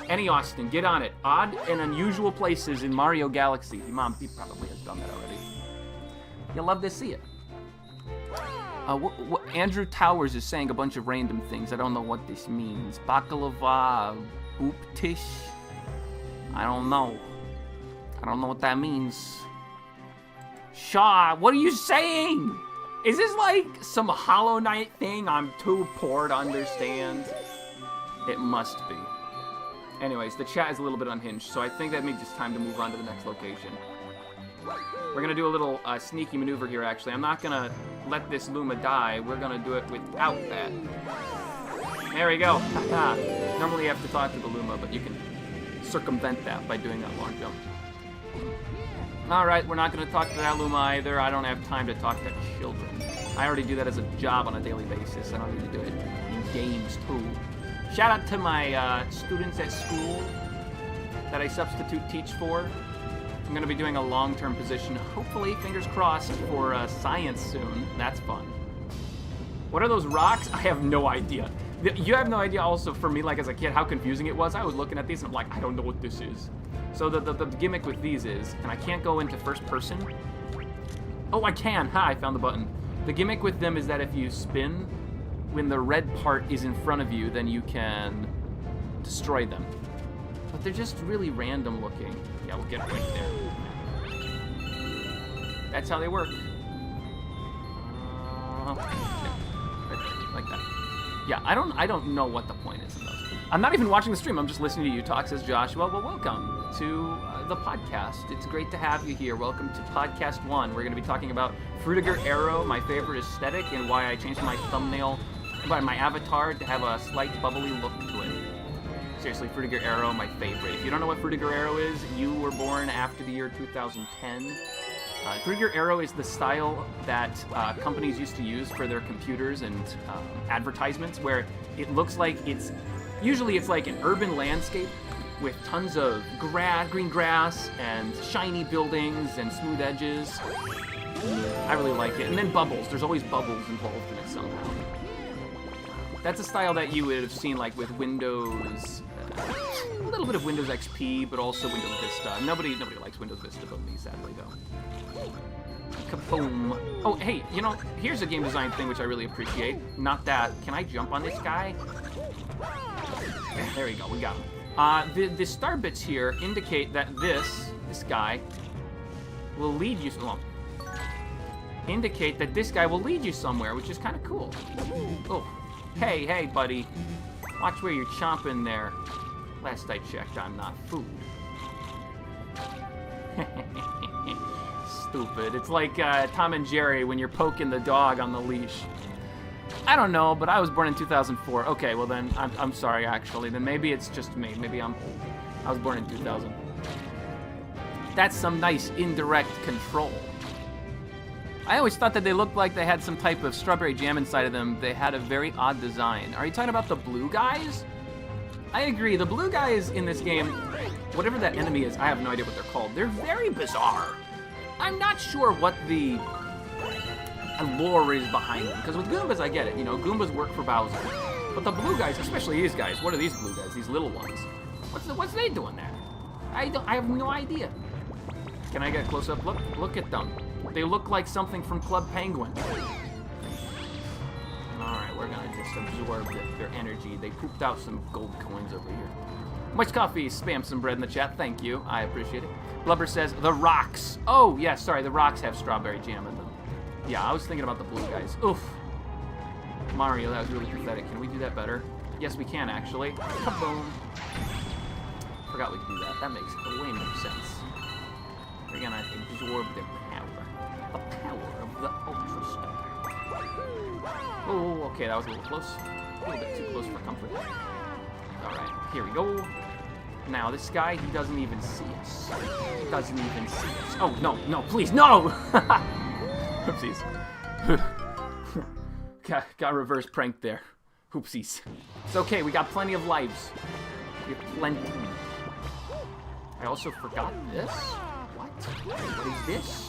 Any Austin, get on it. Odd and unusual places in Mario Galaxy. Your mom probably has done that already. You'll love to see it. Andrew Towers is saying a bunch of random things. I don't know what this means. Baklava, ooptish. I don't know. I don't know what that means. Shaw, what are you saying? Is this like some Hollow Knight thing I'm too poor to understand? It must be. Anyways, the chat is a little bit unhinged, so I think that means it's time to move on to the next location. We're gonna do a little sneaky maneuver here, actually. I'm not gonna let this Luma die. We're gonna do it without that. There we go. Normally you have to talk to the Luma, but you can circumvent that by doing that long jump. Alright, we're not gonna talk to that Luma either. I don't have time to talk to children. I already do that as a job on a daily basis. I don't need to do it in games, too. Shout out to my students at school that I substitute teach for. I'm going to be doing a long-term position, hopefully, fingers crossed, for science soon. That's fun. What are those rocks? I have no idea. You have no idea also, for me, like as a kid, how confusing it was. I was looking at these and I'm like, I don't know what this is. So the gimmick with these is, and I can't go into first person. Oh, I can. Ha, I found the button. The gimmick with them is that if you spin, when the red part is in front of you, then you can destroy them. But they're just really random looking. Yeah, we'll get right there. That's how they work. Yeah, right there, like that. Yeah, I don't know what the point is in those. I'm not even watching the stream. I'm just listening to you talk, says Joshua. Well, welcome to the podcast. It's great to have you here. Welcome to Podcast 1. We're going to be talking about Frutiger Arrow, my favorite aesthetic, and why I changed my thumbnail, my avatar, to have a slight bubbly look to it. Seriously, Frutiger Arrow, my favorite. If you don't know what Frutiger Arrow is, you were born after the year 2010. Frutiger Arrow is the style that companies used to use for their computers and advertisements, where it looks like usually it's like an urban landscape with tons of green grass and shiny buildings and smooth edges. I really like it. And then bubbles. There's always bubbles involved in it somehow. That's a style that you would have seen like with Windows, a little bit of Windows XP, but also Windows Vista. Nobody likes Windows Vista but me, sadly, though. Kaboom. Oh, hey, you know, here's a game design thing which I really appreciate. Not that. Can I jump on this guy? There we go, we got him. The star bits here indicate that this guy will lead you indicate that this guy will lead you somewhere, which is kind of cool. Oh, hey, buddy. Watch where you're chomping there. Last I checked, I'm not food. Stupid. It's like Tom and Jerry when you're poking the dog on the leash. I don't know, but I was born in 2004. Okay, well then, I'm sorry, actually. Then maybe it's just me. Maybe I'm old. I was born in 2000. That's some nice indirect control. I always thought that they looked like they had some type of strawberry jam inside of them. They had a very odd design. Are you talking about the blue guys? I agree. The blue guys in this game, whatever that enemy is, I have no idea what they're called. They're very bizarre. I'm not sure what the lore is behind them. Because with Goombas, I get it. You know, Goombas work for Bowser. But the blue guys, especially these guys, what are these blue guys? These little ones. What's they doing there? I have no idea. Can I get a close-up look? Look at them. They look like something from Club Penguin. Alright, we're gonna just absorb their energy. They pooped out some gold coins over here. Moist Coffee, spam some bread in the chat. Thank you. I appreciate it. Blubber says, the rocks. Oh, yeah, sorry. The rocks have strawberry jam in them. Yeah, I was thinking about the blue guys. Oof. Mario, that was really pathetic. Can we do that better? Yes, we can, actually. Kaboom. Forgot we could do that. That makes way more sense. We're gonna absorb their power. The power of the Ultra Star. Oh, okay, that was a little close. A little bit too close for comfort. Alright, here we go. Now, this guy, he doesn't even see us. He doesn't even see us. Oh, no, please, no! Oopsies. got reverse pranked there. Oopsies. It's okay, we got plenty of lives. We have plenty. I also forgot this. What is this?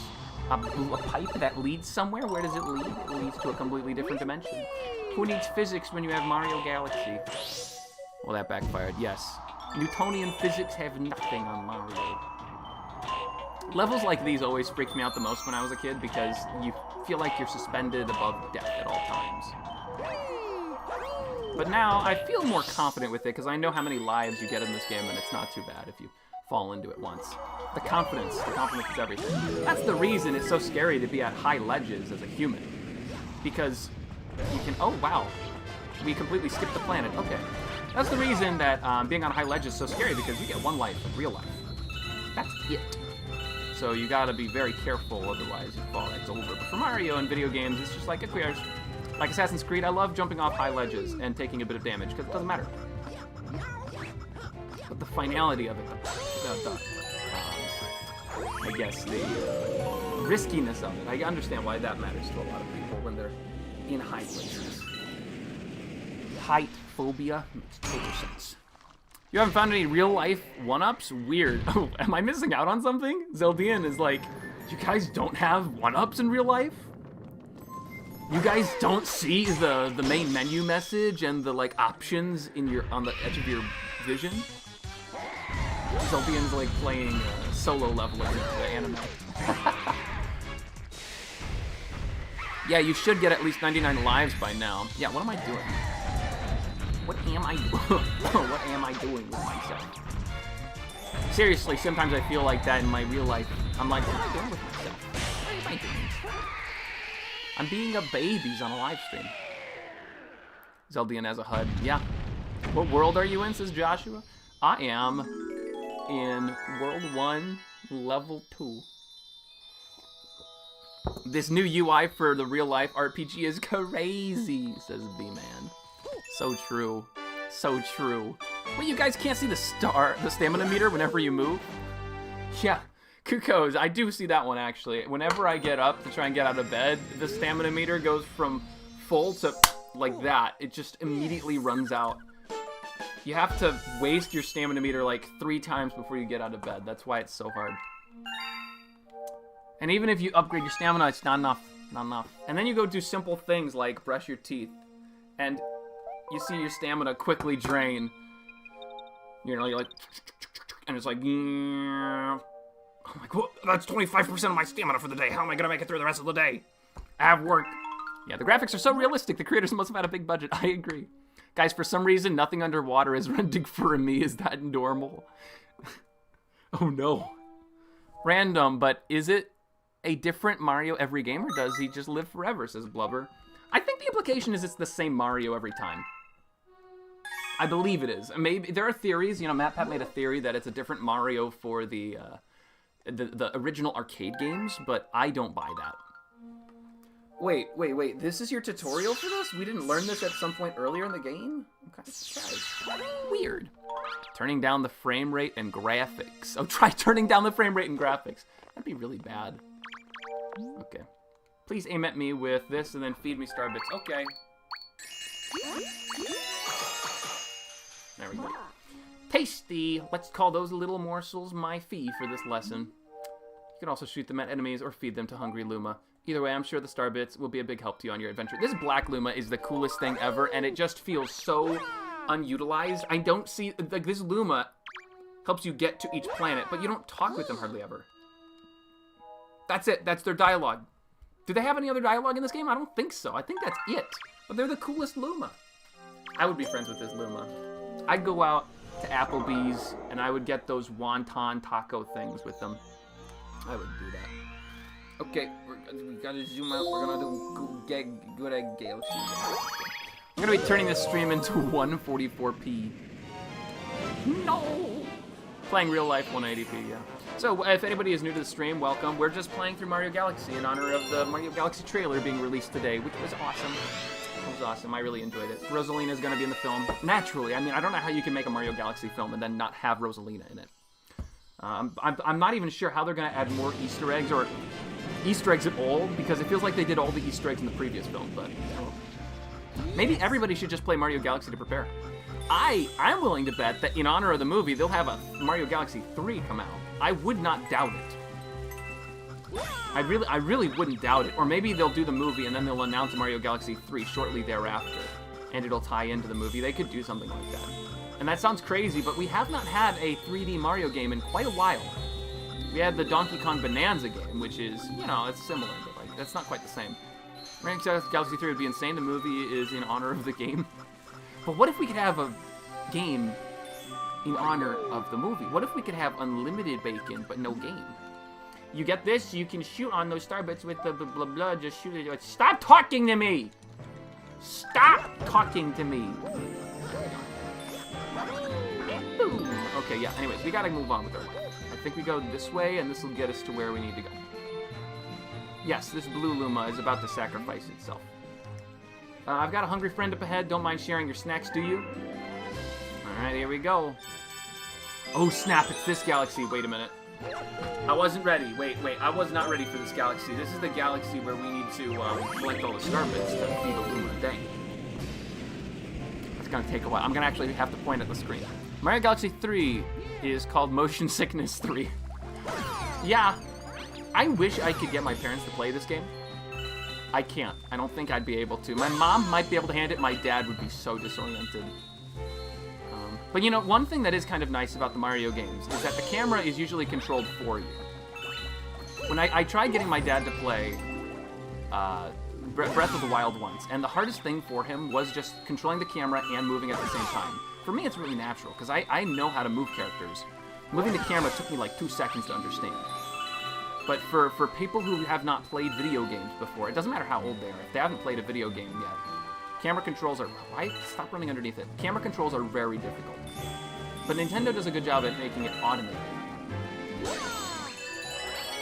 A pipe that leads somewhere? Where does it lead? It leads to a completely different dimension. Who needs physics when you have Mario Galaxy? Well, that backfired, yes. Newtonian physics have nothing on Mario. Levels like these always freaked me out the most when I was a kid because feel like you're suspended above death at all times. But now I feel more confident with it because I know how many lives you get in this game, and it's not too bad if you fall into it once. The confidence is everything. That's the reason it's so scary to be at high ledges as a human. Because you can, oh wow, we completely skipped the planet, okay. That's the reason that being on high ledges is so scary, because you get one life in real life. That's it. So you gotta be very careful, otherwise you fall, it's over. But for Mario and video games, it's just like, okay, like Assassin's Creed, I love jumping off high ledges and taking a bit of damage, because it doesn't matter. But the finality of it, I guess the riskiness of it, I understand why that matters to a lot of people when they're in high places. Height phobia makes total sense. You haven't found any real-life one-ups? Weird. Oh, am I missing out on something? Zeldian is like, you guys don't have one-ups in real life? You guys don't see the main menu message and the like options in your on the edge of your vision? Zeldian's like playing solo leveling the anime. Yeah, you should get at least 99 lives by now. Yeah, what am I doing? What am I doing? What am I doing with myself? Seriously, sometimes I feel like that in my real life. I'm like, what am I doing with myself? What am I doing? I'm being a baby's on a live stream. Zeldian has a HUD. Yeah. What world are you in, says Joshua? I am in World 1, Level 2. This new UI for the real-life RPG is crazy, says B-Man. So true. So true. Wait, you guys can't see the stamina meter whenever you move? Yeah. Kukos, I do see that one, actually. Whenever I get up to try and get out of bed, the stamina meter goes from full to like that. It just immediately runs out. You have to waste your stamina meter like 3 times before you get out of bed. That's why it's so hard. And even if you upgrade your stamina, it's not enough. Not enough. And then you go do simple things like brush your teeth. And you see your stamina quickly drain. You know, you're like... And it's like... I'm like, well, that's 25% of my stamina for the day. How am I going to make it through the rest of the day? I have work. Yeah, the graphics are so realistic. The creators must have had a big budget. I agree. Guys, for some reason, nothing underwater is rendering for me. Is that normal? Oh, no. Random, but is it a different Mario every game, or does he just live forever, says Blubber. I think the implication is it's the same Mario every time. I believe it is. Maybe there are theories. You know, MatPat made a theory that it's a different Mario for the original arcade games, but I don't buy that. Wait. This is your tutorial for this? We didn't learn this at some point earlier in the game? Okay, guys. Weird. Turning down the frame rate and graphics. Oh, try turning down the frame rate and graphics. That'd be really bad. Okay. Please aim at me with this and then feed me star bits. Okay. There we go. Tasty! Let's call those little morsels my fee for this lesson. You can also shoot them at enemies or feed them to hungry Luma. Either way, I'm sure the star bits will be a big help to you on your adventure. This black Luma is the coolest thing ever, and it just feels so unutilized. I don't see... Like, this Luma helps you get to each planet, but you don't talk with them hardly ever. That's it. That's their dialogue. Do they have any other dialogue in this game? I don't think so. I think that's it. But they're the coolest Luma. I would be friends with this Luma. I'd go out to Applebee's, and I would get those wonton taco things with them. I would do that. Okay, we gotta zoom out. We're gonna do good at Gale. I'm gonna be turning this stream into 144p. No! Playing real life 180p, yeah. So, if anybody is new to the stream, welcome. We're just playing through Mario Galaxy in honor of the Mario Galaxy trailer being released today, which was awesome. It was awesome. I really enjoyed it. Rosalina's gonna be in the film. Naturally. I mean, I don't know how you can make a Mario Galaxy film and then not have Rosalina in it. I'm not even sure how they're gonna add more Easter eggs or Easter eggs at all, because it feels like they did all the Easter eggs in the previous film, but maybe everybody should just play Mario Galaxy to prepare. I'm willing to bet that in honor of the movie, they'll have a Mario Galaxy 3 come out. I would not doubt it. I really wouldn't doubt it. Or maybe they'll do the movie and then they'll announce Mario Galaxy 3 shortly thereafter, and it'll tie into the movie. They could do something like that. And that sounds crazy, but we have not had a 3D Mario game in quite a while. We had the Donkey Kong Bonanza game, which is, you know, it's similar, but like, That's not quite the same. Mario Galaxy 3 would be insane. The movie is in honor of the game. But what if we could have a game in honor of the movie? What if we could have unlimited bacon, but no game? You get this, you can shoot on those star bits with the blah blah blah, just shoot it. Stop talking to me! Stop talking to me! Okay, yeah, anyways, we gotta move on with our life. I think we go this way, and this will get us to where we need to go. Yes, this blue Luma is about to sacrifice itself. I've got a hungry friend up ahead. Don't mind sharing your snacks, do you? Alright, here we go. Oh, snap, it's this galaxy. Wait a minute. I wasn't ready. Wait, I was not ready for this galaxy. This is the galaxy where we need to collect all the star bits to feed the Luma thing. It's gonna take a while. I'm gonna actually have to point at the screen. Mario Galaxy 3 is called Motion Sickness 3. Yeah, I wish I could get my parents to play this game. I can't. I don't think I'd be able to. My mom might be able to hand it. My dad would be so disoriented. But you know, one thing that is kind of nice about the Mario games is that the camera is usually controlled for you. When I tried getting my dad to play Breath of the Wild once, and the hardest thing for him was just controlling the camera and moving at the same time. For me, it's really natural, because I know how to move characters. Moving the camera took me like 2 seconds to understand. But for people who have not played video games before, it doesn't matter how old they are, if they haven't played a video game yet, camera controls are... Why? Stop running underneath it. Camera controls are very difficult. But Nintendo does a good job at making it automated.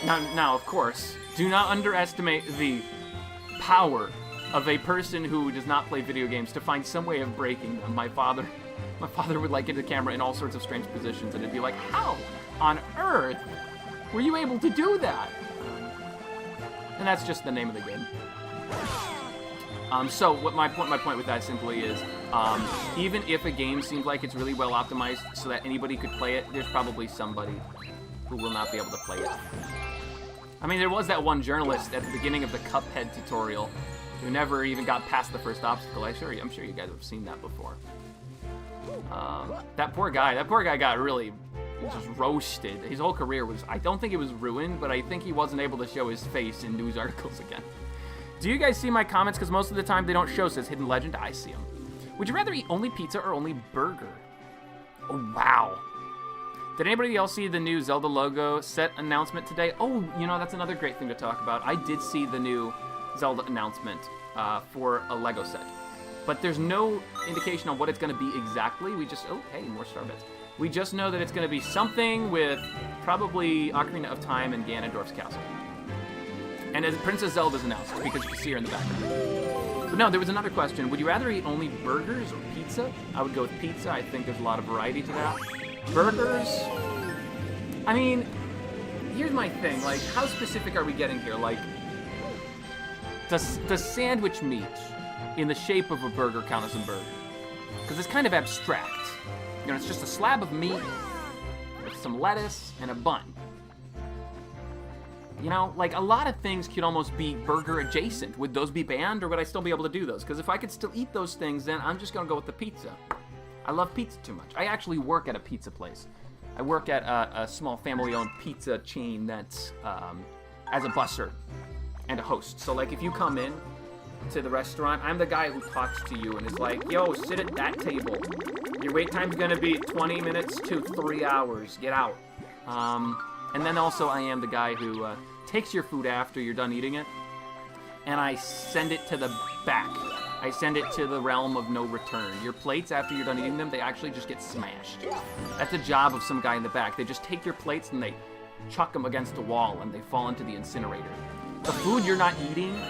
Now, of course, do not underestimate the power of a person who does not play video games to find some way of breaking them. My father would like get the camera in all sorts of strange positions, and it'd be like, how on earth were you able to do that? And that's just the name of the game. So what my point with that simply is, even if a game seems like it's really well optimized so that anybody could play it, there's probably somebody who will not be able to play it. I mean, there was that one journalist at the beginning of the Cuphead tutorial who never even got past the first obstacle. I'm sure you guys have seen that before. That poor guy got really just roasted. His whole career was, I don't think it was ruined, but I think he wasn't able to show his face in news articles again. Do you guys see my comments? Because most of the time they don't show, says Hidden Legend. I see them. Would you rather eat only pizza or only burger? Oh, wow. Did anybody else see the new Zelda logo set announcement today? Oh, you know, that's another great thing to talk about. I did see the new Zelda announcement for a Lego set. But there's no indication on what it's going to be exactly. We just... Oh, hey, more star bits. We just know that it's going to be something with probably Ocarina of Time and Ganondorf's castle. And as Princess Zelda's announced, because you can see her in the background. But no, there was another question. Would you rather eat only burgers or pizza? I would go with pizza. I think there's a lot of variety to that. Burgers? I mean, here's my thing. Like, how specific are we getting here? Like, does sandwich meat in the shape of a burger count as a burger? Because it's kind of abstract. You know, it's just a slab of meat with some lettuce and a bun. You know, like, a lot of things could almost be burger adjacent. Would those be banned, or would I still be able to do those? Because if I could still eat those things, then I'm just going to go with the pizza. I love pizza too much. I actually work at a pizza place. I work at a small family-owned pizza chain that's as a busser and a host. So, like, if you come in to the restaurant, I'm the guy who talks to you and is like, yo, sit at that table. Your wait time's going to be 20 minutes to 3 hours. Get out. And then also I am the guy who takes your food after you're done eating it, and I send it to the back. I send it to the realm of no return. Your plates, after you're done eating them, they actually just get smashed. That's the job of some guy in the back. They just take your plates and they chuck them against a wall and they fall into the incinerator. The food you're not eating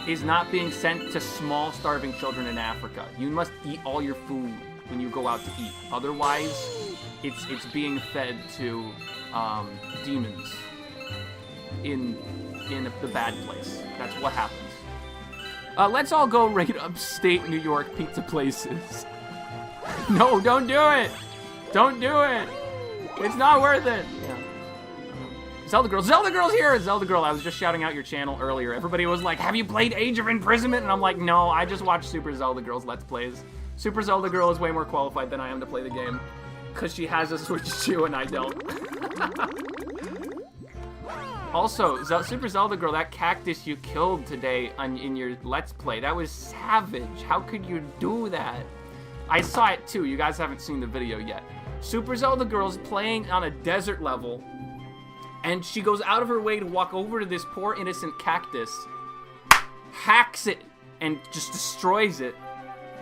is not being sent to small starving children in Africa. You must eat all your food when you go out to eat. Otherwise, it's being fed to demons in the bad place. That's what happens. Let's all go rate upstate New York pizza places. No, don't do it. Don't do it. It's not worth it. Yeah. Zelda Girl. Zelda Girl's here. Zelda Girl. I was just shouting out your channel earlier. Everybody was like, have you played Age of Imprisonment? And I'm like, no, I just watched Super Zelda Girl's Let's Plays. Super Zelda Girl is way more qualified than I am to play the game. Because she has a Switch too and I don't. Also, Super Zelda Girl, that cactus you killed today in your Let's Play, that was savage. How could you do that? I saw it too. You guys haven't seen the video yet. Super Zelda Girl's playing on a desert level, and she goes out of her way to walk over to this poor innocent cactus, hacks it, and just destroys it,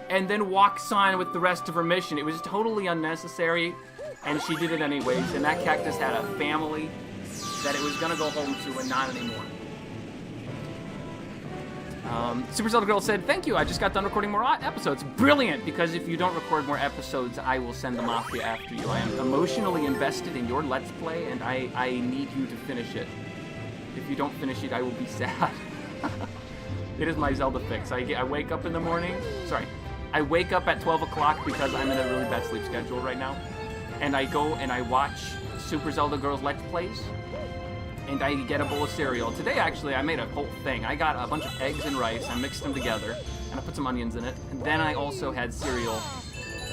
and then walks on with the rest of her mission. It was totally unnecessary, and she did it anyways, and that cactus had a family that it was gonna go home to, and not anymore. Super Zelda Girl said, thank you, I just got done recording more episodes. Brilliant, because if you don't record more episodes, I will send the Mafia after you. I am emotionally invested in your Let's Play, and I need you to finish it. If you don't finish it, I will be sad. It is my Zelda fix. I wake up in the morning, I wake up at 12 o'clock because I'm in a really bad sleep schedule right now. And I go and I watch Super Zelda Girl's Let's Plays, and I get a bowl of cereal. Today, actually, I made a whole thing. I got a bunch of eggs and rice, I mixed them together, and I put some onions in it. And then I also had cereal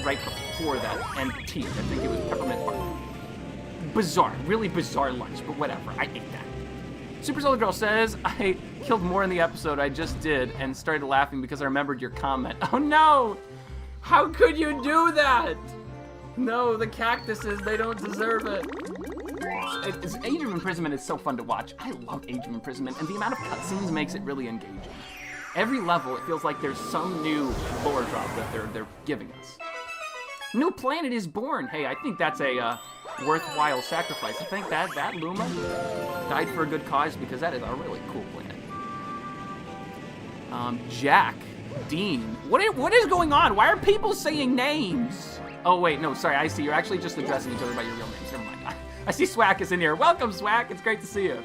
right before that, and tea. I think it was peppermint bark. Bizarre, really bizarre lunch, but whatever, I ate that. Super Zelda Girl says, I killed more in the episode I just did, and started laughing because I remembered your comment. Oh no! How could you do that? No, the cactuses, they don't deserve it. Age of Imprisonment is so fun to watch. I love Age of Imprisonment, and the amount of cutscenes makes it really engaging. Every level, it feels like there's some new lore drop that they're giving us. New planet is born. Hey, I think that's a worthwhile sacrifice. I think that Luma died for a good cause, because that is a really cool planet. Jack, Dean, what is going on? Why are people saying names? Oh wait, no, sorry, I see. You're actually just addressing each other by your real names. Never mind. I see Swack is in here. Welcome, Swack. It's great to see you.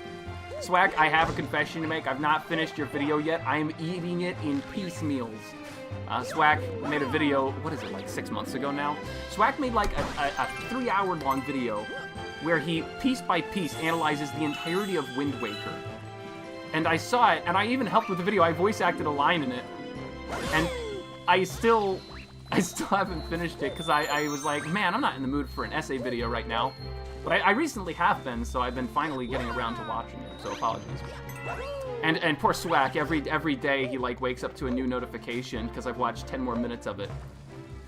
Swack, I have a confession to make. I've not finished your video yet. I'm eating it in piecemeals. Swack made a video, what is it, like 6 months ago now? Swack made like a 3-hour-long video where he, piece by piece, analyzes the entirety of Wind Waker. And I saw it, and I even helped with the video. I voice acted a line in it. And I still haven't finished it, because I was like, man, I'm not in the mood for an essay video right now. But I recently have been, so I've been finally getting around to watching it, so apologies. And poor Swack, every day he like wakes up to a new notification because I've watched 10 more minutes of it.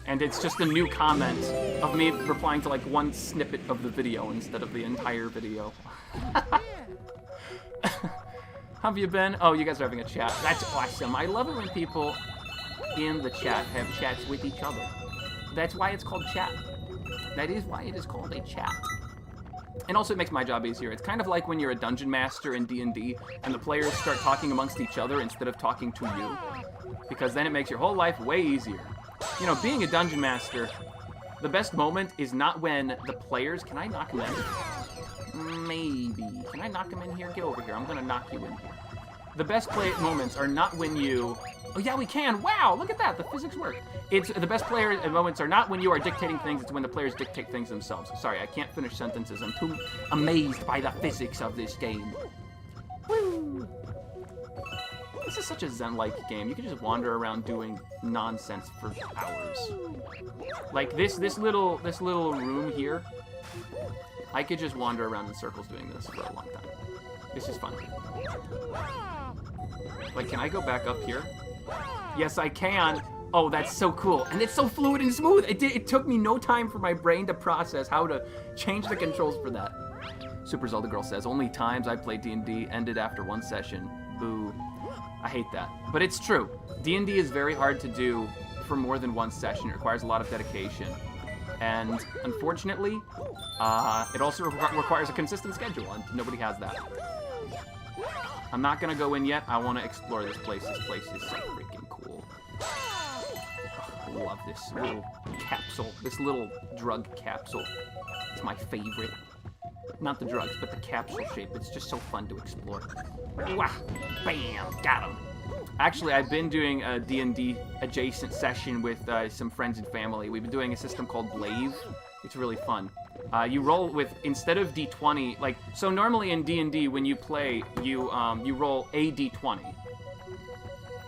And it's just a new comment of me replying to like one snippet of the video instead of the entire video. How have you been? Oh, you guys are having a chat. That's awesome. I love it when people in the chat have chats with each other. That's why it's called chat. That is why it is called a chat. And also it makes my job easier. It's kind of like when you're a dungeon master in D&D and the players start talking amongst each other instead of talking to you. Because then it makes your whole life way easier. You know, being a dungeon master, the best moment is not when the players... Can I knock him in? Maybe. Can I knock him in here? Get over here. I'm going to knock you in here. The best moments are not when you... Oh, yeah, we can. Wow, look at that. The physics work. It's the best moments are not when you are dictating things. It's when the players dictate things themselves. Sorry, I can't finish sentences. I'm too amazed by the physics of this game. Woo! This is such a zen-like game. You can just wander around doing nonsense for hours. Like this little room here. I could just wander around in circles doing this for a long time. This is fun. Like, can I go back up here? Yes, I can. Oh, that's so cool. And it's so fluid and smooth. It took me no time for my brain to process how to change the controls for that. Super Zelda Girl says, only times I played D&D ended after one session. Boo. I hate that. But it's true. D&D is very hard to do for more than one session. It requires a lot of dedication. And unfortunately, it also requires a consistent schedule, and nobody has that. I'm not gonna go in yet. I want to explore this place. This place is so freaking cool. Oh, I love this little capsule. This little drug capsule. It's my favorite. Not the drugs, but the capsule shape. It's just so fun to explore. Wah! Bam! Got him! Actually, I've been doing a D&D adjacent session with some friends and family. We've been doing a system called Blave. It's really fun. You roll with, instead of D20, like, so normally in D&D when you play, you roll a D20.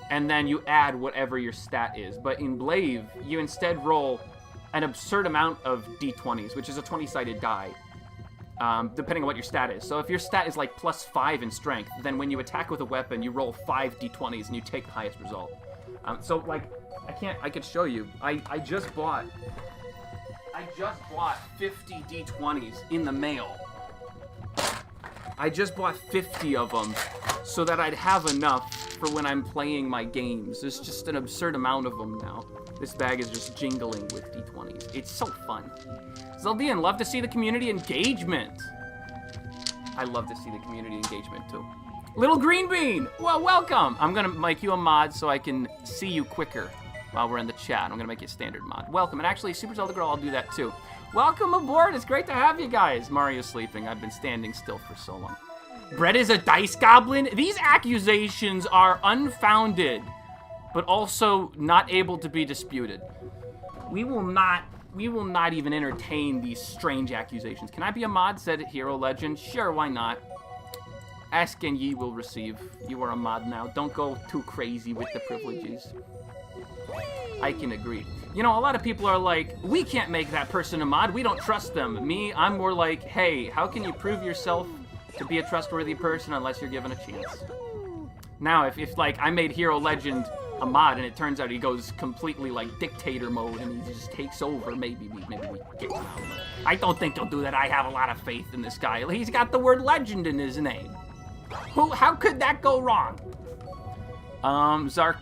And then you add whatever your stat is. But in Blave, you instead roll an absurd amount of D20s, which is a 20-sided die. depending on what your stat is. So if your stat is like +5 in strength, then when you attack with a weapon, you roll 5 d20s and you take the highest result. So like, I could show you. I just bought 50 d20s in the mail. I just bought 50 of them so that I'd have enough for when I'm playing my games. There's just an absurd amount of them now. This bag is just jingling with d20s. It's so fun. Zeldian, love to see the community engagement. I love to see the community engagement too. Little Green Bean, well, welcome. I'm gonna make you a mod so I can see you quicker while we're in the chat. I'm gonna make you a standard mod. Welcome, and actually, Super Zelda Girl, I'll do that too. Welcome aboard, it's great to have you guys. Mario's sleeping, I've been standing still for so long. Brett is a dice goblin? These accusations are unfounded, but also not able to be disputed. We will not even entertain these strange accusations. Can I be a mod, said Hero Legend? Sure, why not? Ask and ye will receive. You are a mod now. Don't go too crazy with the privileges. I can agree. You know, a lot of people are like, we can't make that person a mod. We don't trust them. Me, I'm more like, hey, how can you prove yourself to be a trustworthy person unless you're given a chance? Now, if like, I made Hero Legend a mod and it turns out he goes completely like dictator mode and he just takes over, maybe we get him out. I don't think he'll do that. I have a lot of faith in this guy. He's got the word legend in his name. How could that go wrong? Zarkria,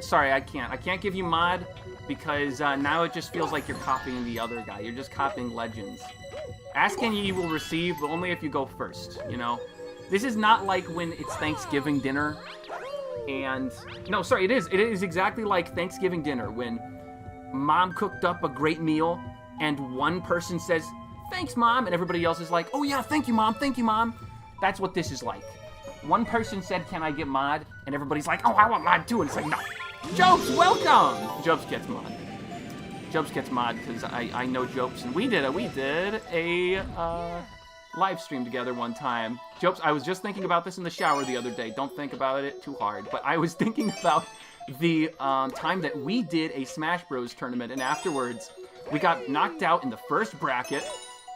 sorry, I can't give you mod because now it just feels like you're copying the other guy. You're just copying legends. Ask and ye will receive, but only if you go first, you know? This is not like when it's Thanksgiving dinner and... No, sorry, it is exactly like Thanksgiving dinner when mom cooked up a great meal and one person says, thanks, Mom, and everybody else is like, oh yeah, thank you, Mom, thank you, Mom. That's what this is like. One person said, can I get mod? And everybody's like, oh, I want mod too, and it's like, no. Jopes, welcome! Jopes gets mod. Jopes gets mod because I know Jopes, and we did a live stream together one time. Jopes, I was just thinking about this in the shower the other day. Don't think about it too hard, but I was thinking about the time that we did a Smash Bros tournament, and afterwards we got knocked out in the first bracket,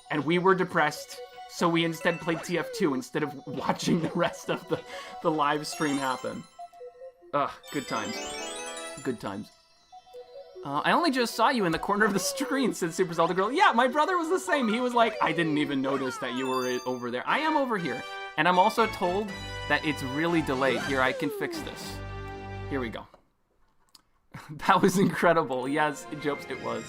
and we were depressed, so we instead played TF2 instead of watching the rest of the live stream happen. Ugh, good times. Good times. I only just saw you in the corner of the screen, said Super Zelda Girl. Yeah, my brother was the same. He was like, I didn't even notice that you were over there. I am over here. And I'm also told that it's really delayed. Here, I can fix this. Here we go. That was incredible. Yes, Jopes, it was.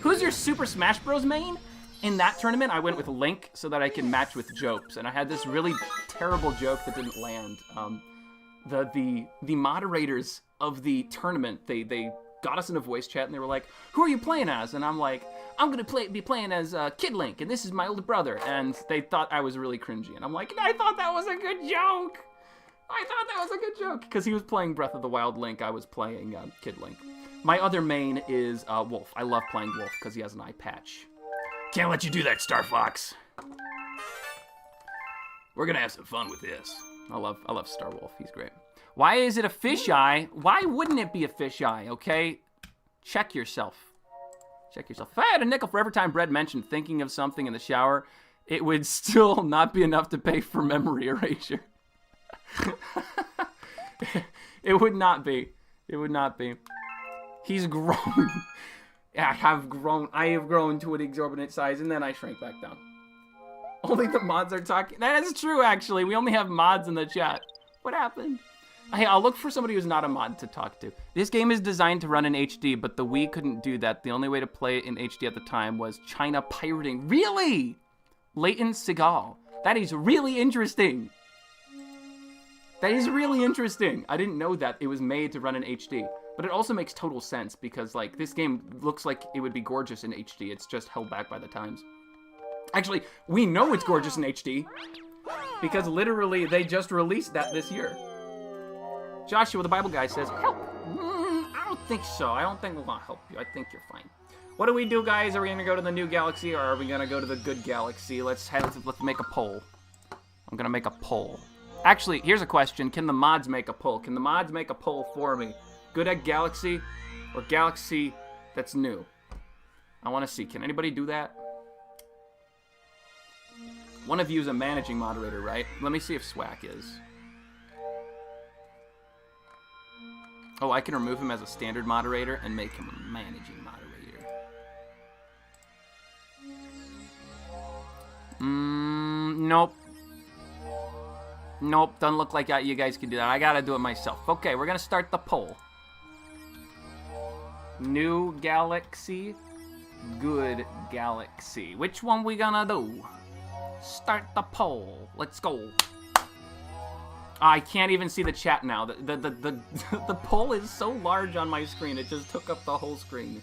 Who's your Super Smash Bros. Main? In that tournament, I went with Link so that I can match with Jopes. And I had this really terrible joke that didn't land. The moderators of the tournament, they got us in a voice chat and they were like, who are you playing as? And I'm like, I'm gonna be playing as Kid Link, and this is my older brother. And they thought I was really cringy. And I'm like, I thought that was a good joke. I thought that was a good joke. Because he was playing Breath of the Wild Link, I was playing Kid Link. My other main is Wolf. I love playing Wolf because he has an eye patch. Can't let you do that, Star Fox. We're gonna have some fun with this. I love Star Wolf. He's great. Why is it a fisheye? Why wouldn't it be a fisheye, okay? Check yourself. Check yourself. If I had a nickel for every time Brett mentioned thinking of something in the shower, it would still not be enough to pay for memory erasure. It would not be. It would not be. He's grown. I have grown to an exorbitant size, and then I shrank back down. Only the mods are talking. That is true, actually. We only have mods in the chat. What happened? Hey, I'll look for somebody who's not a mod to talk to. This game is designed to run in HD, but the Wii couldn't do that. The only way to play it in HD at the time was China pirating. Really? Leighton Seagal. That is really interesting. That is really interesting. I didn't know that it was made to run in HD. But it also makes total sense because, like, this game looks like it would be gorgeous in HD. It's just held back by the times. Actually, we know it's gorgeous in HD because literally they just released that this year. Joshua, the Bible guy, says, help. I don't think so. I don't think we're going to help you. I think you're fine. What do we do, guys? Are we going to go to the new galaxy or are we going to go to the good galaxy? Let's make a poll. I'm going to make a poll. Actually, here's a question. Can the mods make a poll? Can the mods make a poll for me? Good at galaxy or galaxy that's new? I want to see. Can anybody do that? One of you is a managing moderator, right? Let me see if Swack is. Oh, I can remove him as a standard moderator and make him a managing moderator. Nope. Nope, doesn't look like you guys can do that. I gotta do it myself. Okay, we're gonna start the poll. New galaxy, good galaxy. Which one we gonna do? Start the poll. Let's go. I can't even see the chat now. The poll is so large on my screen, it just took up the whole screen.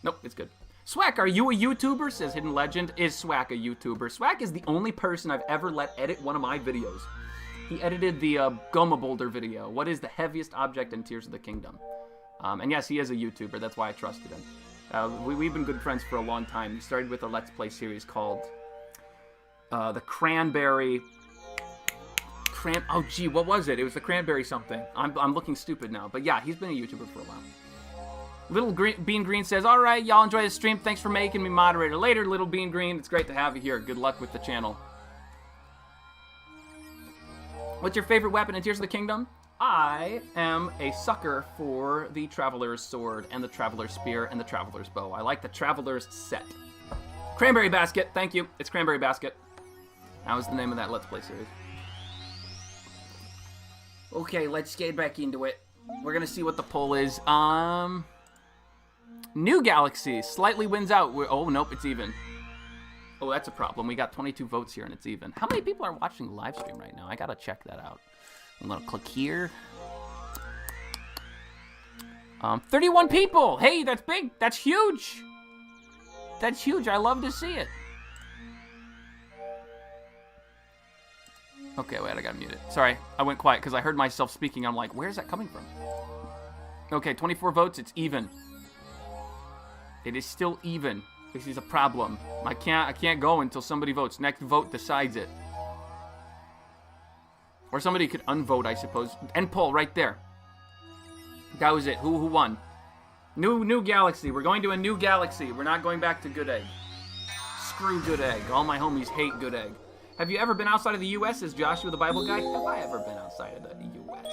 Nope, it's good. Swack, are you a YouTuber? Says Hidden Legend. Is Swack a YouTuber? Swack is the only person I've ever let edit one of my videos. He edited the Goma Boulder video. What is the heaviest object in Tears of the Kingdom? And yes, he is a YouTuber. That's why I trusted him. We've been good friends for a long time. He started with a Let's Play series called the Cranberry... Oh, gee, what was it? It was the Cranberry something. I'm looking stupid now. But yeah, he's been a YouTuber for a while. Little Bean Green says, all right, y'all enjoy the stream. Thanks for making me moderator later, Little Bean Green. It's great to have you here. Good luck with the channel. What's your favorite weapon in Tears of the Kingdom? I am a sucker for the Traveler's Sword and the Traveler's Spear and the Traveler's Bow. I like the Traveler's set. Cranberry Basket. Thank you. It's Cranberry Basket. That was the name of that Let's Play series. Okay, let's get back into it. We're going to see what the poll is. New Galaxy slightly wins out. Oh, nope, it's even. Oh, that's a problem. We got 22 votes here and it's even. How many people are watching the live stream right now? I got to check that out. I'm going to click here. 31 people. Hey, that's big. That's huge. That's huge. I love to see it. Okay, wait, I got to mute it. Sorry, I went quiet because I heard myself speaking. I'm like, where's that coming from? Okay, 24 votes. It's even. It is still even. This is a problem. I can't go until somebody votes. Next vote decides it. Or somebody could unvote, I suppose. End poll right there. That was it. Who won? New galaxy. We're going to a new galaxy. We're not going back to Good Egg. Screw Good Egg. All my homies hate Good Egg. Have you ever been outside of the U.S.? Is Joshua the Bible guy? Have I ever been outside of the U.S.?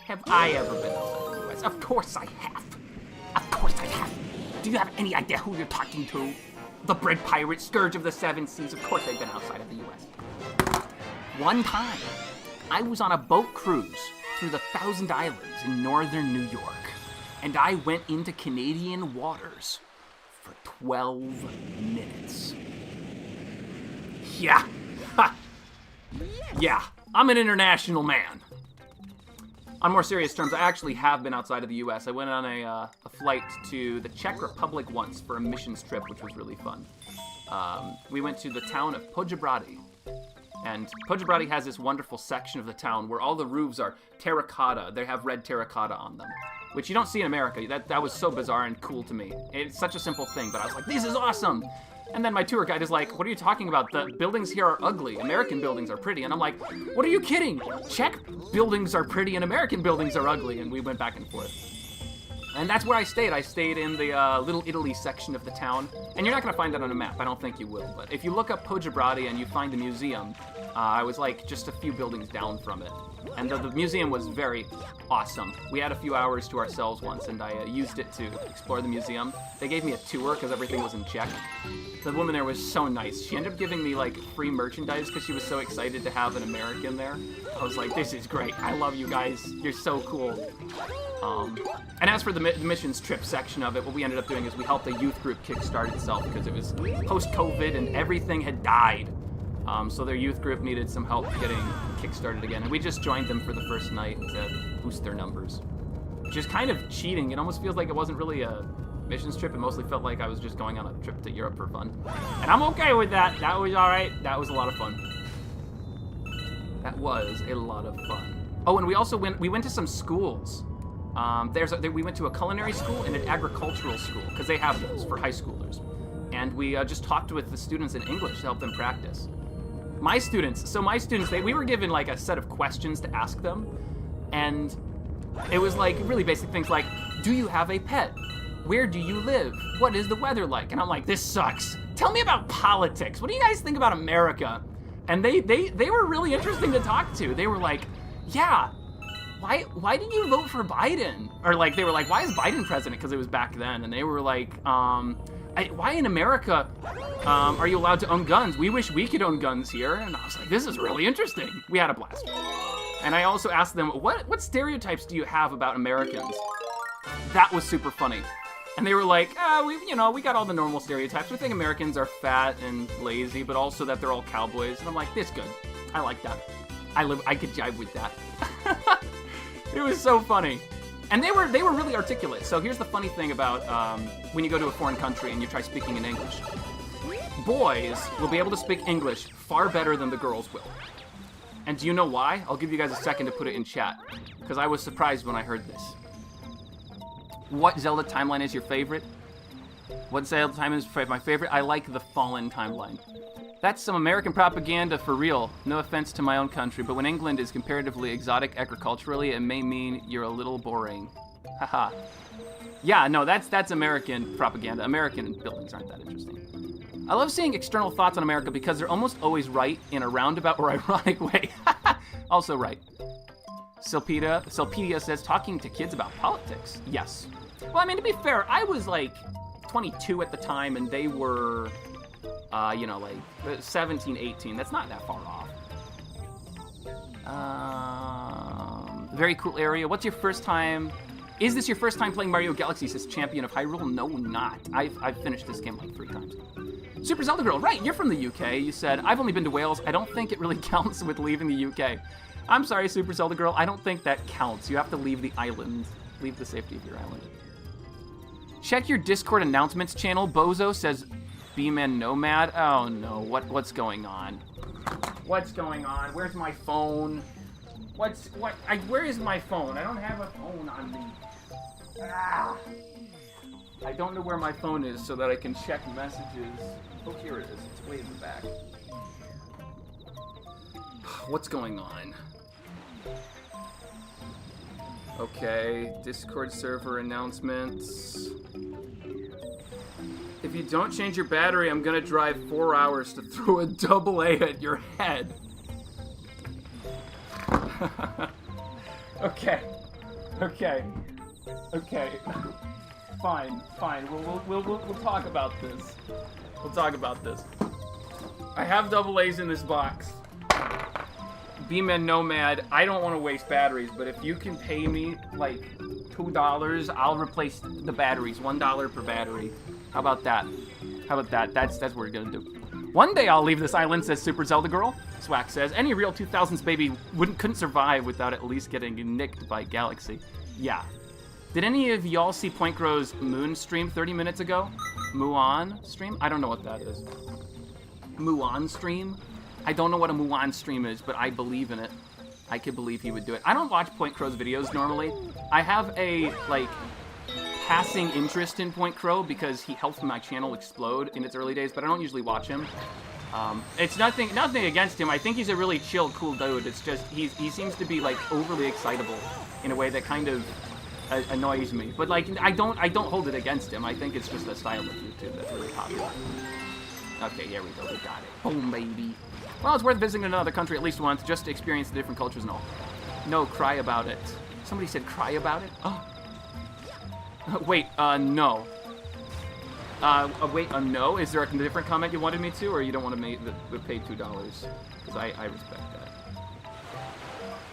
Have I ever been outside of the U.S.? Of course I have. Of course I have. Do you have any idea who you're talking to? The Bread Pirate, Scourge of the Seven Seas. Of course I've been outside of the U.S. One time, I was on a boat cruise through the Thousand Islands in northern New York, and I went into Canadian waters for 12 minutes. Yeah. Ha. Yeah. I'm an international man. On more serious terms, I actually have been outside of the U.S. I went on a flight to the Czech Republic once for a missions trip, which was really fun. We went to the town of Poděbrady. And Poděbrady has this wonderful section of the town where all the roofs are terracotta. They have red terracotta on them, which you don't see in America. That was so bizarre and cool to me. It's such a simple thing, but I was like, this is awesome. And then my tour guide is like, what are you talking about? The buildings here are ugly. American buildings are pretty. And I'm like, what are you kidding? Czech buildings are pretty and American buildings are ugly. And we went back and forth. And that's where I stayed. I stayed in the Little Italy section of the town. And you're not going to find that on a map. I don't think you will. But if you look up Poděbrady and you find the museum, I was like just a few buildings down from it. And the museum was very awesome. We had a few hours to ourselves once, and I used it to explore the museum. They gave me a tour because everything was in Czech. The woman there was so nice. She ended up giving me like free merchandise because she was so excited to have an American there. I was like, this is great. I love you guys. You're so cool. And as for the missions trip section of it, what we ended up doing is we helped a youth group kickstart itself because it was post-COVID and everything had died. So their youth group needed some help getting kickstarted again, and we just joined them for the first night to boost their numbers. Which is kind of cheating. It almost feels like it wasn't really a missions trip. It mostly felt like I was just going on a trip to Europe for fun. And I'm okay with that. That was alright. That was a lot of fun. That was a lot of fun. Oh, and we also went to some schools. We went to a culinary school and an agricultural school, because they have those for high schoolers. And we just talked with the students in English to help them practice. My students, we were given like a set of questions to ask them, and it was like really basic things like, do you have a pet? Where do you live? What is the weather like? And I'm like, this sucks. Tell me about politics. What do you guys think about America? And they were really interesting to talk to. They were like, yeah, why did you vote for Biden? Or like, they were like, why is Biden president? Because it was back then. And they were like, why in America are you allowed to own guns? We wish we could own guns here. And I was like, this is really interesting. We had a blast. And I also asked them, what stereotypes do you have about Americans? That was super funny. And they were like, we got all the normal stereotypes. We think Americans are fat and lazy, but also that they're all cowboys. And I'm like, this good. I like that. I could jive with that. It was so funny. And they were really articulate. So here's the funny thing about when you go to a foreign country and you try speaking in English. Boys will be able to speak English far better than the girls will. And do you know why? I'll give you guys a second to put it in chat, because I was surprised when I heard this. What Zelda timeline is your favorite? What Zelda timeline is my favorite? I like the Fallen timeline. That's some American propaganda for real. No offense to my own country, but when England is comparatively exotic agriculturally, it may mean you're a little boring. Haha. Yeah, no, that's American propaganda. American buildings aren't that interesting. I love seeing external thoughts on America because they're almost always right in a roundabout or ironic way. Also right. Selpedia says, talking to kids about politics. Yes. Well, I mean, to be fair, I was like 22 at the time, and they were, like 17, 18. That's not that far off. Very cool area. What's your first time? Is this your first time playing Mario Galaxy, says Champion of Hyrule? No, not. I've finished this game like 3 times. Super Zelda Girl, right, you're from the UK. You said, I've only been to Wales. I don't think it really counts with leaving the UK. I'm sorry, Super Zelda Girl. I don't think that counts. You have to leave the island. Leave the safety of your island. Check your Discord announcements channel. Bozo says, B-Man Nomad. Oh no, what's going on? What's going on? Where's my phone? Where is my phone? I don't have a phone on me. Ah. I don't know where my phone is so that I can check messages. Oh, here it is. It's way in the back. What's going on? Okay, Discord server announcements. If you don't change your battery, I'm gonna drive 4 hours to throw a AA at your head. Okay. Fine. We'll talk about this. I have AA's in this box. B-Man Nomad, I don't want to waste batteries, but if you can pay me like $2, I'll replace the batteries. $1 per battery. How about that? That's what we're gonna do. One day I'll leave this island, says Super Zelda Girl. Swack says, any real 2000s baby couldn't survive without at least getting nicked by Galaxy. Yeah. Did any of y'all see Point Crow's Moon stream 30 minutes ago? Muon stream? I don't know what that is. Muon stream? I don't know what a Muon stream is, but I believe in it. I could believe he would do it. I don't watch Point Crow's videos normally. I have a, passing interest in Point Crow because he helped my channel explode in its early days, but I don't usually watch him. It's nothing against him. I think he's a really chill, cool dude. It's just, he seems to be, overly excitable in a way that kind of annoys me. But, I don't hold it against him. I think it's just a style of YouTube that's really popular. Okay, here we go. We got it. Boom, baby. Well, it's worth visiting another country at least once just to experience the different cultures and all. No, cry about it. Somebody said cry about it? Oh. Wait, no. Wait, no? Is there a different comment you wanted me to, or you don't want to pay $2? Because I respect that.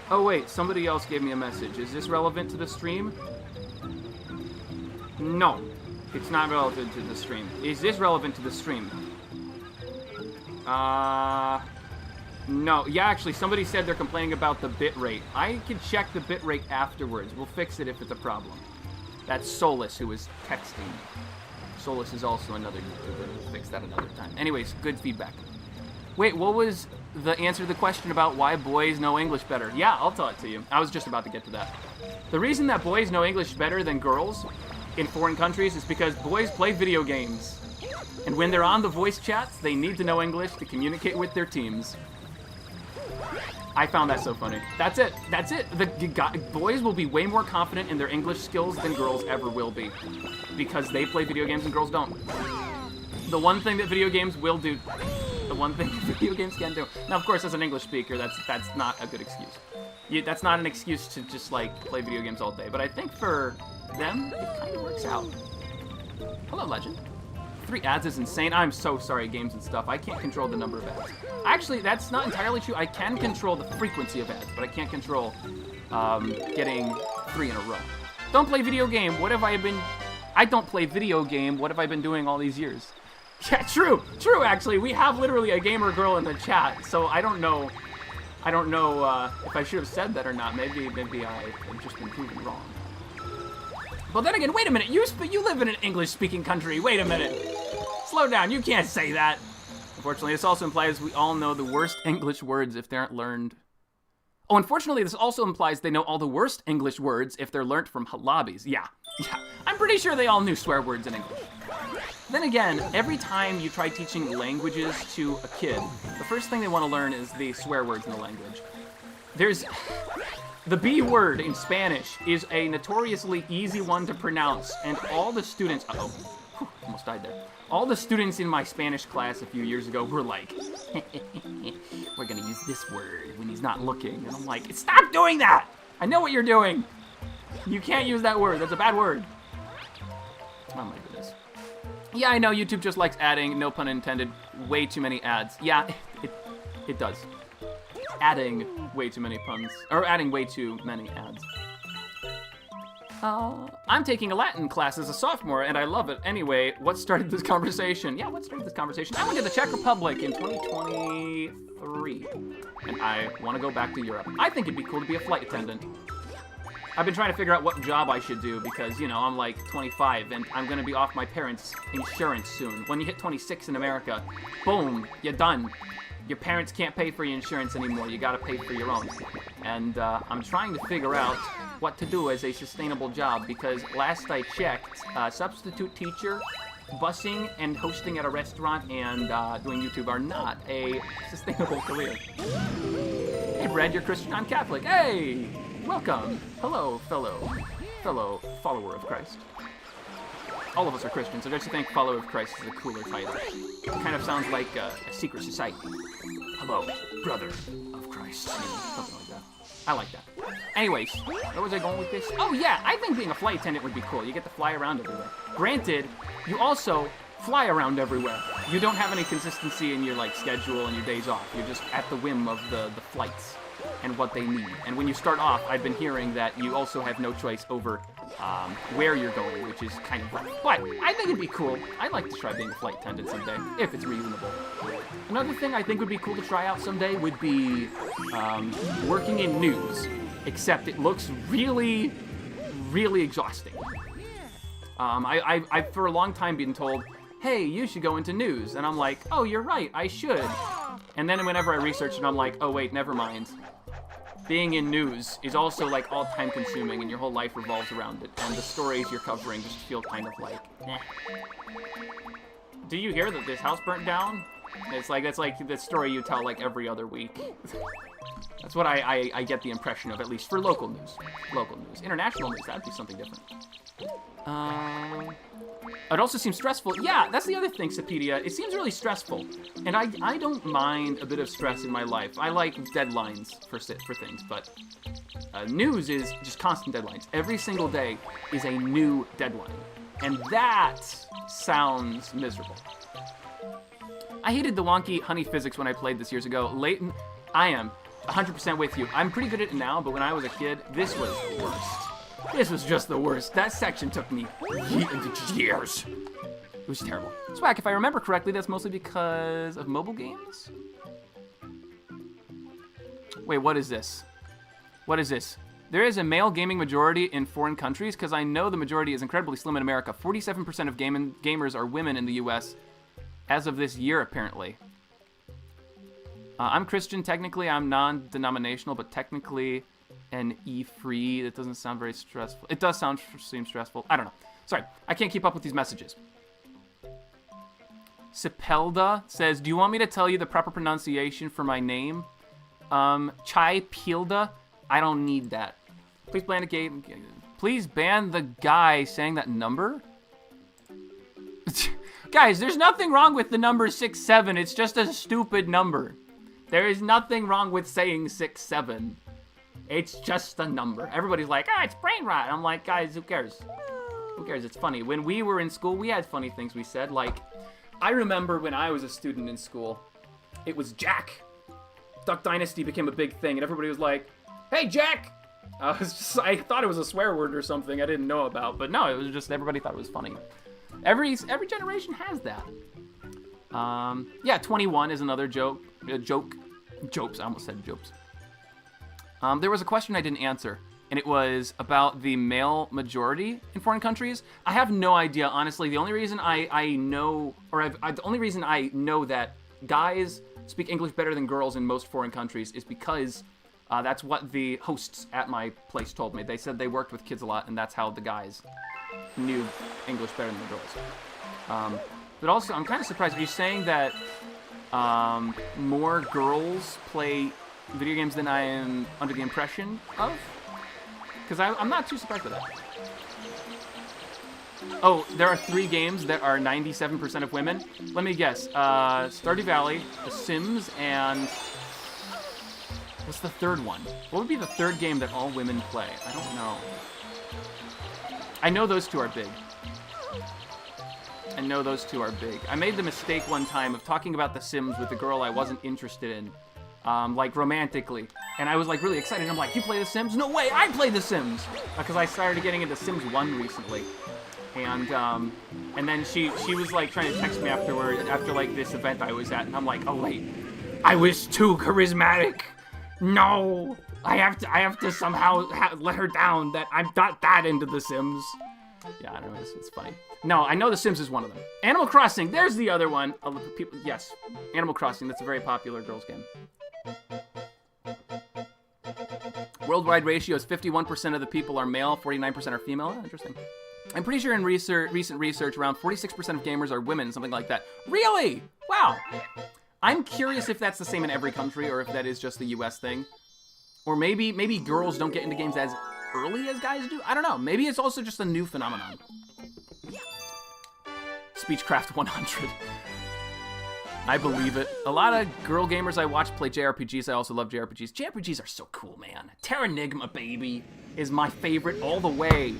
Oh, wait, somebody else gave me a message. Is this relevant to the stream? No, it's not relevant to the stream. Is this relevant to the stream? No. Yeah, actually, somebody said they're complaining about the bitrate. I can check the bitrate afterwards. We'll fix it if it's a problem. That's Solus who was texting. Solus is also another YouTuber. We'll fix that another time. Anyways, good feedback. Wait, what was the answer to the question about why boys know English better? Yeah, I'll tell it to you. I was just about to get to that. The reason that boys know English better than girls in foreign countries is because boys play video games. And when they're on the voice chats, they need to know English to communicate with their teams. I found that so funny. That's it. That's it. Boys will be way more confident in their English skills than girls ever will be. Because they play video games and girls don't. The one thing that video games will do. The one thing video games can do. Now, of course, as an English speaker, that's not a good excuse. That's not an excuse to just, like, play video games all day. But I think for them, it kind of works out. Hello, Legend. 3 ads is insane. I'm so sorry, Games and Stuff. I can't control the number of ads. Actually, that's not entirely true. I can control the frequency of ads, but I can't control getting 3 in a row. Don't play video game. What have I been... I don't play video game. What have I been doing all these years? Yeah, true. True, actually. We have literally a gamer girl in the chat, so I don't know... if I should have said that or not. Maybe I've just been proven wrong. But then again, wait a minute. You live in an English-speaking country. Wait a minute. Slow down. You can't say that. Unfortunately, this also implies we all know the worst English words if they aren't learned. Oh, unfortunately, this also implies they know all the worst English words if they're learnt from lobbies. Yeah. I'm pretty sure they all knew swear words in English. Then again, every time you try teaching languages to a kid, the first thing they want to learn is the swear words in the language. The B word in Spanish is a notoriously easy one to pronounce, and all the students... almost died there. All the students in my Spanish class a few years ago were like, we're gonna use this word when he's not looking. And I'm like, stop doing that! I know what you're doing! You can't use that word. That's a bad word. Oh my goodness. Yeah, I know YouTube just likes adding, no pun intended, way too many ads. Yeah, it does. Adding way too many puns, or adding way too many ads. I'm taking a Latin class as a sophomore, and I love it. Anyway, what started this conversation? Yeah, what started this conversation? I went to the Czech Republic in 2023, and I want to go back to Europe. I think it'd be cool to be a flight attendant. I've been trying to figure out what job I should do because, you know, I'm like 25, and I'm going to be off my parents' insurance soon. When you hit 26 in America, boom, you're done. Your parents can't pay for your insurance anymore. You gotta pay for your own. And I'm trying to figure out what to do as a sustainable job because last I checked, substitute teacher, busing, and hosting at a restaurant and doing YouTube are not a sustainable career. Hey, Brad, you're Christian. I'm Catholic. Hey, welcome. Hello, fellow follower of Christ. All of us are Christians, so don't you think follower of Christ is a cooler title? It kind of sounds like a secret society. Hello, brother of Christ. You know, something like that. I like that. Anyways, where was I going with this? Oh yeah, I think being a flight attendant would be cool. You get to fly around everywhere. Granted, you also fly around everywhere. You don't have any consistency in your like schedule and your days off. You're just at the whim of the flights and what they need. And when you start off, I've been hearing that you also have no choice over where you're going, which is kind of rough. But I think it'd be cool. I'd like to try being a flight attendant someday, if it's reasonable. Another thing I think would be cool to try out someday would be working in news, except it looks really, really exhausting. I've for a long time been told, hey, you should go into news. And I'm like, oh, you're right, I should. And then whenever I research it, I'm like, oh, wait, never mind. Being in news is also like all time consuming and your whole life revolves around it. And the stories you're covering just feel kind of like, eh. Do you hear that this house burnt down? It's like, that's like the story you tell like every other week. That's what I get the impression of, at least for local news. Local news. International news, that'd be something different. It also seems stressful. Yeah, that's the other thing, Sapedia. It seems really stressful. And I don't mind a bit of stress in my life. I like deadlines for things, but news is just constant deadlines. Every single day is a new deadline. And that sounds miserable. I hated the wonky honey physics when I played this years ago. Leighton, I am 100% with you. I'm pretty good at it now, but when I was a kid, this was the worst. This was just the worst. That section took me years. It was terrible. Swag, if I remember correctly, that's mostly because of mobile games? Wait, what is this? What is this? There is a male gaming majority in foreign countries, because I know the majority is incredibly slim in America. 47% of gamers are women in the US as of this year, apparently. I'm Christian. Technically, I'm non-denominational, but technically an E-free. That doesn't sound very stressful. It does seem stressful. I don't know. Sorry, I can't keep up with these messages. Sepelda says, do you want me to tell you the proper pronunciation for my name? Chai Pilda. I don't need that. Please ban the game. Please ban the guy saying that number. Guys, there's nothing wrong with the number 67. It's just a stupid number. There is nothing wrong with saying 67. It's just a number. Everybody's like, it's brain rot. I'm like, guys, who cares? Who cares? It's funny. When we were in school, we had funny things we said. Like, I remember when I was a student in school, it was Jack. Duck Dynasty became a big thing, and everybody was like, hey, Jack! I thought it was a swear word or something I didn't know about, but no, it was just everybody thought it was funny. Every generation has that. Yeah, 21 is another joke. Jokes. I almost said jokes. There was a question I didn't answer, and it was about the male majority in foreign countries. I have no idea, honestly. The only reason I know, or the only reason I know that guys speak English better than girls in most foreign countries is because that's what the hosts at my place told me. They said they worked with kids a lot, and that's how the guys knew English better than the girls. But also, I'm kind of surprised. Are you saying that more girls play video games than I am under the impression of? Because I'm not too surprised by that. Oh, there are 3 games that are 97% of women. Let me guess. Stardew Valley, The Sims, and... what's the third one? What would be the third game that all women play? I don't know. I know those 2 are big. I made the mistake one time of talking about The Sims with a girl I wasn't interested in. Like, romantically. And I was, like, really excited. I'm like, you play The Sims? No way, I play The Sims! Because I started getting into Sims 1 recently. And then she was, like, trying to text me afterward, after, like, this event I was at. And I'm like, oh, wait. I was too charismatic. No! I have to somehow let her down that I'm not that into The Sims. Yeah, I don't know, it's funny. No, I know The Sims is one of them. Animal Crossing, there's the other one. Yes, Animal Crossing, that's a very popular girls' game. Worldwide ratio is 51% of the people are male, 49% are female. Oh, interesting. I'm pretty sure in recent research, around 46% of gamers are women, something like that. Really? Wow. I'm curious if that's the same in every country, or if that is just the US thing. Or maybe girls don't get into games as early as guys do? I don't know. Maybe it's also just a new phenomenon. Speechcraft 100. I believe it. A lot of girl gamers I watch play JRPGs. I also love JRPGs. JRPGs are so cool, man. Terranigma, baby, is my favorite all the way.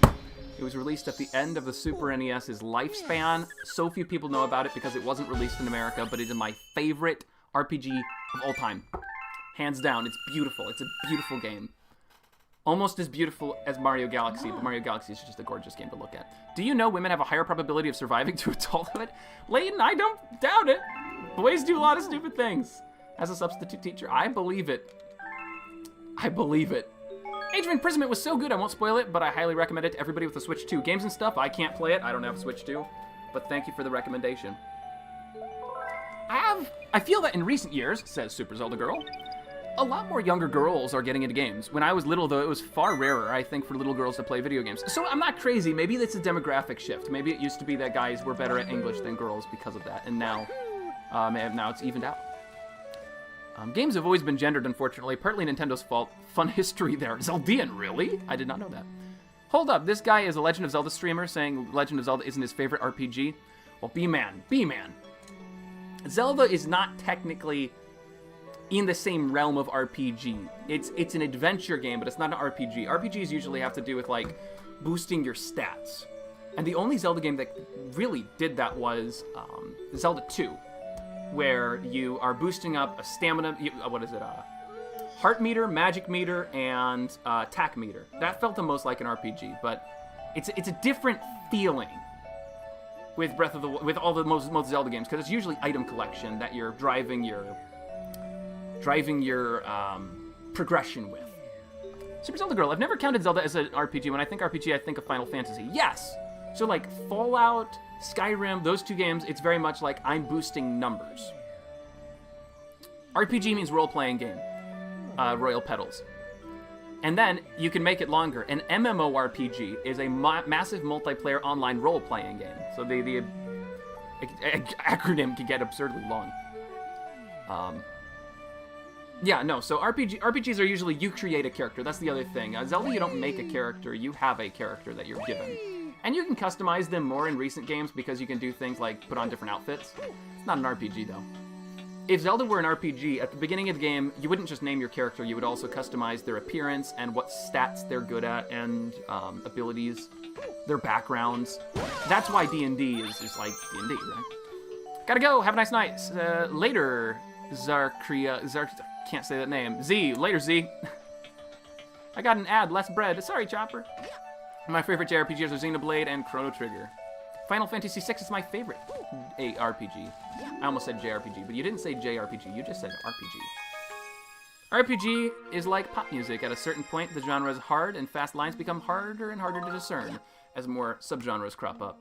It was released at the end of the Super NES's lifespan. So few people know about it because it wasn't released in America, but it is my favorite RPG of all time. Hands down, it's beautiful. It's a beautiful game. Almost as beautiful as Mario Galaxy, but Mario Galaxy is just a gorgeous game to look at. Do you know women have a higher probability of surviving to adulthood? Layton, I don't doubt it. Boys do a lot of stupid things. As a substitute teacher, I believe it. I believe it. Age of Imprisonment was so good, I won't spoil it, but I highly recommend it to everybody with a Switch 2. Games and stuff, I can't play it. I don't have a Switch 2, but thank you for the recommendation. I feel that in recent years, says Super Zelda Girl, a lot more younger girls are getting into games. When I was little, though, it was far rarer, I think, for little girls to play video games. So I'm not crazy. Maybe it's a demographic shift. Maybe it used to be that guys were better at English than girls because of that, and now it's evened out. Games have always been gendered, unfortunately. Partly Nintendo's fault. Fun history there. Zeldian, really? I did not know that. Hold up, this guy is a Legend of Zelda streamer saying Legend of Zelda isn't his favorite RPG. Well, B-Man. Zelda is not technically in the same realm of RPG. It's an adventure game, but it's not an RPG. RPGs usually have to do with, like, boosting your stats. And the only Zelda game that really did that was Zelda 2, where you are boosting up a stamina, heart meter, magic meter, and attack meter. That felt the most like an RPG, but it's a different feeling with with all the most Zelda games, because it's usually item collection that you're driving your progression with. Super Zelda Girl, I've never counted Zelda as an RPG. When I think RPG, I think of Final Fantasy. Yes! So like Fallout, Skyrim, those 2 games, it's very much like I'm boosting numbers. RPG means role-playing game. Royal Petals. And then you can make it longer. An MMORPG is a massive multiplayer online role-playing game. So the acronym can get absurdly long. Yeah, no, so RPGs are usually you create a character. That's the other thing. Zelda, you don't make a character. You have a character that you're given. And you can customize them more in recent games because you can do things like put on different outfits. It's not an RPG, though. If Zelda were an RPG, at the beginning of the game, you wouldn't just name your character. You would also customize their appearance and what stats they're good at and abilities, their backgrounds. That's why D&D is like D&D, right? Gotta go. Have a nice night. Later, can't say that name. Z. Later, Z. I got an ad. Less bread. Sorry, Chopper. My favorite JRPGs are Xenoblade and Chrono Trigger. Final Fantasy VI is my favorite RPG. I almost said JRPG, but you didn't say JRPG. You just said RPG. RPG is like pop music. At a certain point, the genre is hard, and fast lines become harder and harder to discern as more subgenres crop up.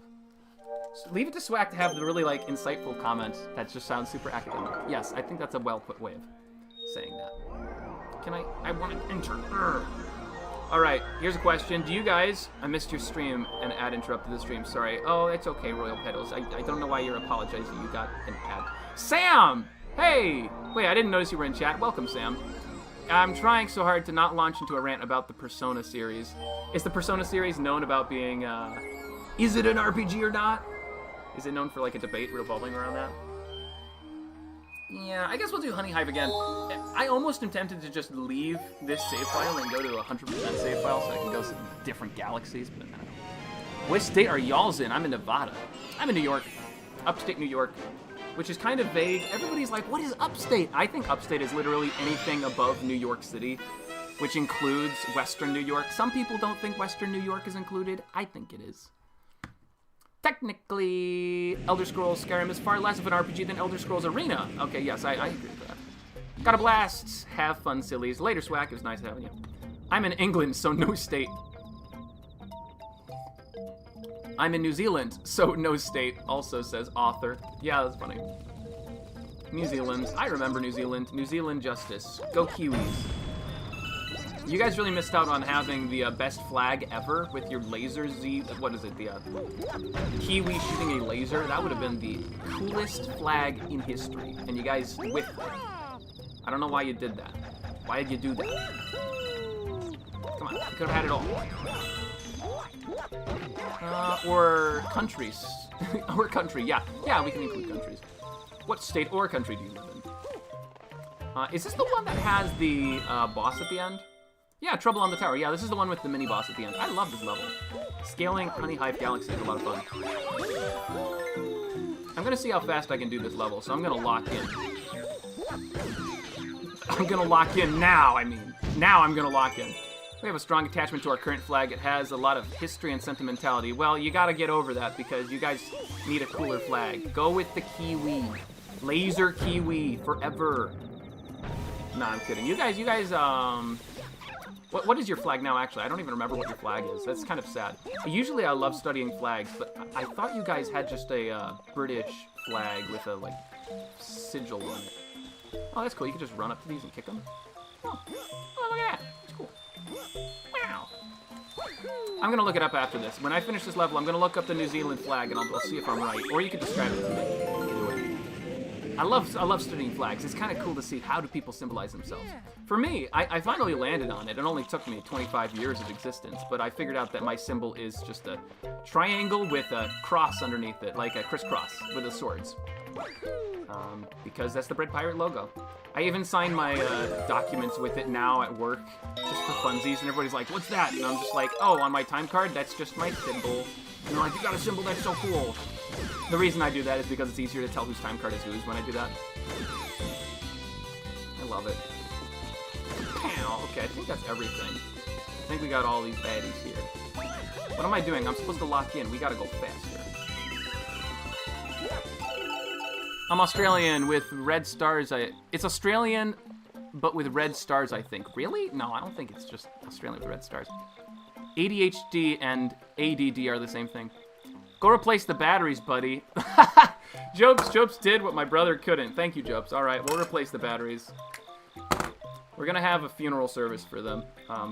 So leave it to Swack to have the really like insightful comment that just sounds super academic. Yes, I think that's a well-put way of saying that. Can I want to enter. Alright, here's a question. Do you guys... I missed your stream. An ad interrupted the stream. Sorry. Oh, it's okay, Royal Pedals. I don't know why you're apologizing. You got an ad. Sam! Hey! Wait, I didn't notice you were in chat. Welcome, Sam. I'm trying so hard to not launch into a rant about the Persona series. Is the Persona series known about being, is it an RPG or not? Is it known for, like, a debate revolving around that? Yeah, I guess we'll do Honey Hive again. I almost am tempted to just leave this save file and go to a 100% save file so I can go to different galaxies, but I don't know. What state are y'all's in? I'm in Nevada. I'm in New York. Upstate New York, which is kind of vague. Everybody's like, what is upstate? I think upstate is literally anything above New York City, which includes Western New York. Some people don't think Western New York is included. I think it is. Technically, Elder Scrolls Skyrim is far less of an RPG than Elder Scrolls Arena. Okay, yes, I agree with that. Got a blast. Have fun, sillies. Later, Swack. It was nice having you. I'm in England, so no state. I'm in New Zealand, so no state, also says author. Yeah, that's funny. New Zealand. I remember New Zealand. New Zealand justice. Go Kiwis. You guys really missed out on having the best flag ever with your laser Z. What is it? The Kiwi shooting a laser. That would have been the coolest flag in history. And you guys whiffed it. I don't know why you did that. Why did you do that? Come on, you could have had it all. Or countries. Or country, yeah. Yeah, we can include countries. What state or country do you live in? Is this the one that has the boss at the end? Yeah, Trouble on the Tower. Yeah, this is the one with the mini boss at the end. I love this level. Scaling Honey Hive Galaxy is a lot of fun. I'm gonna see how fast I can do this level, so I'm gonna lock in. I'm gonna lock in now, I mean. Now I'm gonna lock in. We have a strong attachment to our current flag. It has a lot of history and sentimentality. Well, you gotta get over that because you guys need a cooler flag. Go with the Kiwi. Laser Kiwi forever. Nah, I'm kidding. You guys, what is your flag now, actually? I don't even remember what your flag is. That's kind of sad. Usually I love studying flags, but I thought you guys had just a British flag with a, like, sigil on it. Oh, that's cool. You can just run up to these and kick them. Oh, look at that. It's cool. Wow. I'm going to look it up after this. When I finish this level, I'm going to look up the New Zealand flag, and I'll see if I'm right. Or you can describe it to me. I love studying flags. It's kind of cool to see how do people symbolize themselves. For me, I finally landed on it. It only took me 25 years of existence, but I figured out that my symbol is just a triangle with a cross underneath it, like a crisscross with the swords. Because that's the Bread Pirate logo. I even sign my documents with it now at work, just for funsies, and everybody's like, what's that? And I'm just like, oh, on my time card, that's just my symbol. And they're like, you got a symbol, that's so cool. The reason I do that is because it's easier to tell whose time card is whose when I do that. I love it. Okay, I think that's everything. I think we got all these baddies here. What am I doing? I'm supposed to lock in. We gotta go faster. I'm Australian with red stars. It's Australian, but with red stars, I think. Really? No, I don't think it's just Australian with red stars. ADHD and ADD are the same thing. Go replace the batteries, buddy. Jopes did what my brother couldn't. Thank you, Jopes. All right, we'll replace the batteries. We're gonna have a funeral service for them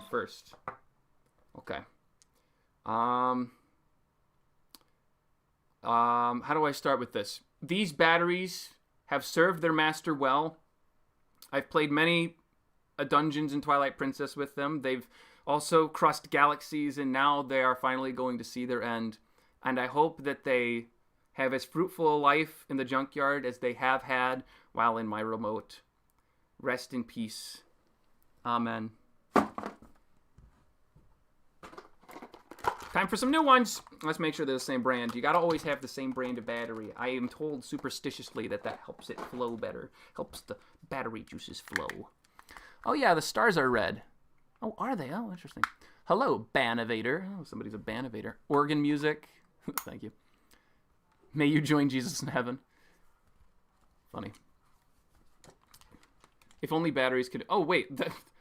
first. Okay. How do I start with this? These batteries have served their master well. I've played many Dungeons and Twilight Princess with them. They've also crossed galaxies, and now they are finally going to see their end. And I hope that they have as fruitful a life in the junkyard as they have had while in my remote. Rest in peace. Amen. Time for some new ones. Let's make sure they're the same brand. You gotta always have the same brand of battery. I am told superstitiously that helps it flow better. Helps the battery juices flow. Oh yeah, the stars are red. Oh, are they? Oh, interesting. Hello, Banovator. Oh, somebody's a Banovator. Organ music. Thank you. May you join Jesus in heaven. Funny. If only batteries could... Oh, wait.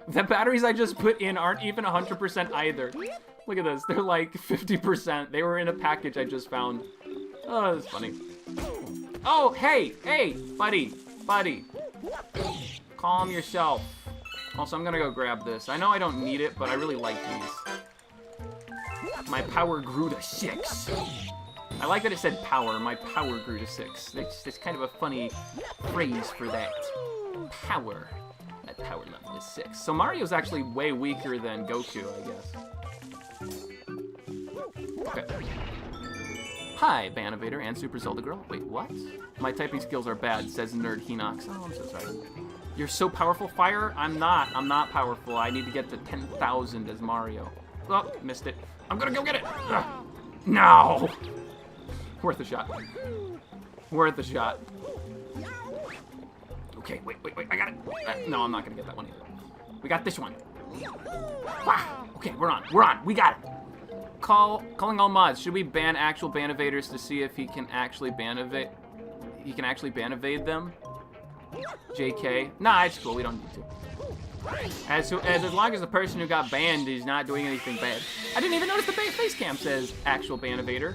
The batteries I just put in aren't even 100% either. Look at this. They're like 50%. They were in a package I just found. Oh, that's funny. Oh, hey. Hey, buddy. Buddy. Calm yourself. Also, I'm going to go grab this. I know I don't need it, but I really like these. My power grew to 6. I like that it said power. My power grew to 6. That's kind of a funny phrase for that. Power. That power level is 6. So Mario's actually way weaker than Goku, I guess. Okay. Hi, Banovator and Super Zelda Girl. Wait, what? My typing skills are bad, says Nerd Henox. Oh, I'm so sorry. You're so powerful, Fire? I'm not. I'm not powerful. I need to get to 10,000 as Mario. Oh, missed it. I'm gonna go get it. Ugh. No! Worth a shot. Worth a shot. Okay, wait. I got it. No, I'm not gonna get that one either. We got this one. Wow. Okay, we're on. We got it. Calling all mods. Should we ban actual Banevaders to see if he can actually banevade? He can actually banevade them? JK. Nah, it's cool. We don't need to. As long as the person who got banned is not doing anything bad. I didn't even notice the face cam says actual Banevader.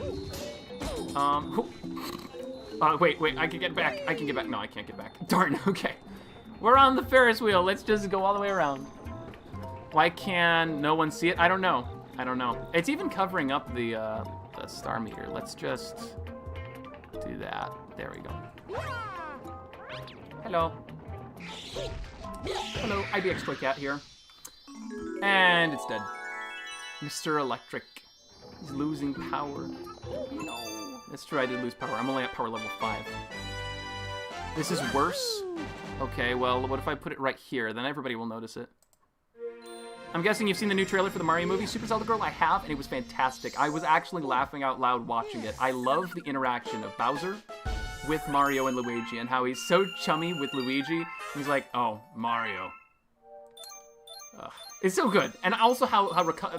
Wait. I can get back. No, I can't get back. Darn. Okay. We're on the Ferris wheel. Let's just go all the way around. Why can no one see it? I don't know. It's even covering up the star meter. Let's just do that. There we go. Hello. Hello, IBX Toy Cat here. And it's dead. Mr. Electric. He's losing power. No. That's true, I did lose power. I'm only at power level 5. This is worse? Okay, well, what if I put it right here? Then everybody will notice it. I'm guessing you've seen the new trailer for the Mario movie, Super Zelda Girl? I have, and it was fantastic. I was actually laughing out loud watching it. I love the interaction of Bowser with Mario and Luigi, and how he's so chummy with Luigi. He's like, oh, Mario. It's so good. And also how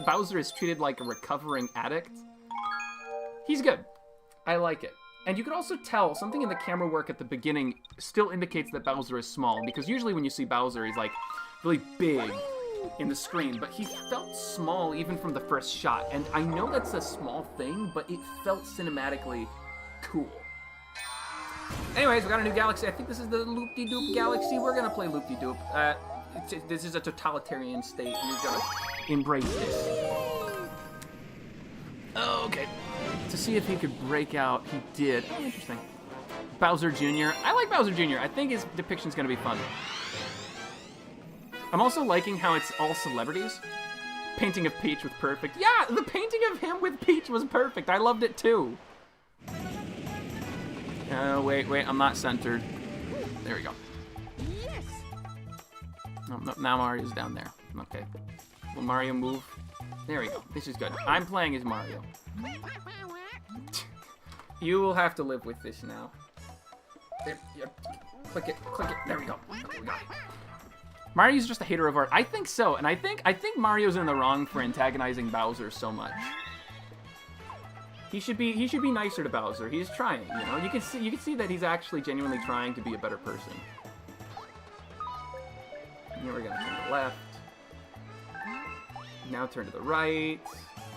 Bowser is treated like a recovering addict. He's good. I like it. And you can also tell, something in the camera work at the beginning still indicates that Bowser is small, because usually when you see Bowser, he's like really big in the screen, but he felt small even from the first shot. And I know that's a small thing, but it felt cinematically cool. Anyways, we got a new galaxy. I think this is the Loop-de-Doop galaxy. We're gonna play Loop-de-Doop. This is a totalitarian state. You're gonna embrace this. Okay. To see if he could break out, he did. Oh, interesting. Bowser Jr. I like Bowser Jr. I think his depiction's gonna be fun. I'm also liking how it's all celebrities. Painting of Peach was perfect. Yeah, the painting of him with Peach was perfect. I loved it too. Wait, I'm not centered. There we go. Yes. No, now Mario's down there. Okay. Will Mario move? There we go. This is good. I'm playing as Mario. You will have to live with this now. There, click it. There we go. Okay, we got it. Mario's just a hater of art. I think so, and I think Mario's in the wrong for antagonizing Bowser so much. He should be nicer to Bowser. He's trying, you know. You can see that he's actually genuinely trying to be a better person. Now we're gonna turn to the left. Now turn to the right.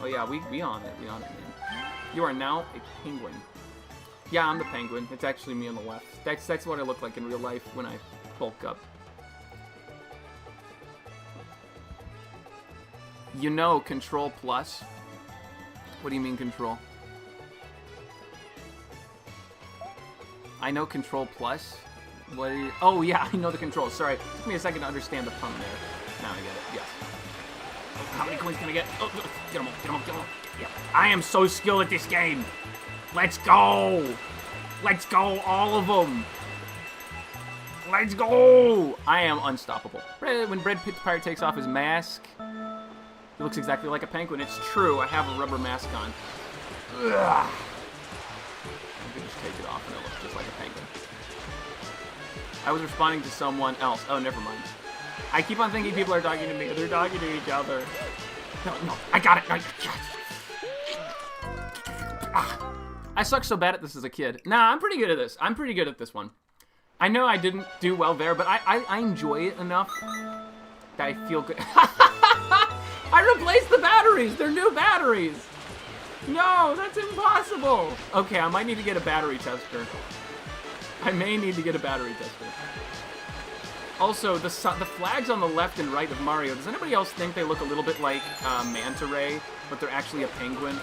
Oh yeah, we on it, man. You are now a penguin. Yeah, I'm the penguin. It's actually me on the left. That's what I look like in real life when I bulk up. You know, Control Plus. What do you mean, Control? I know Control Plus. What? Oh yeah, I know the controls. Sorry, it took me a second to understand the pun there. Now I get it. Yes. Oh, how many coins can I get? Oh, get them all. Get them all. Get them all. Yeah. I am so skilled at this game. Let's go. Let's go, all of them. Let's go. I am unstoppable. When Brad Pitt's pirate takes off his mask, he looks exactly like a penguin. It's true. I have a rubber mask on. Ugh. I could just take it off and it looks just like a penguin. I was responding to someone else. Oh, never mind. I keep on thinking people are talking to me. They're talking to each other. No, I got it. I sucked so bad at this as a kid. Nah, I'm pretty good at this. I'm pretty good at this one. I know I didn't do well there, but I enjoy it enough that I feel good. I replaced the batteries. They're new batteries. No, that's impossible. Okay, I might need to get a battery tester. I may need to get a battery tester. Also, the flags on the left and right of Mario, does anybody else think they look a little bit like Manta Ray, but they're actually a penguin?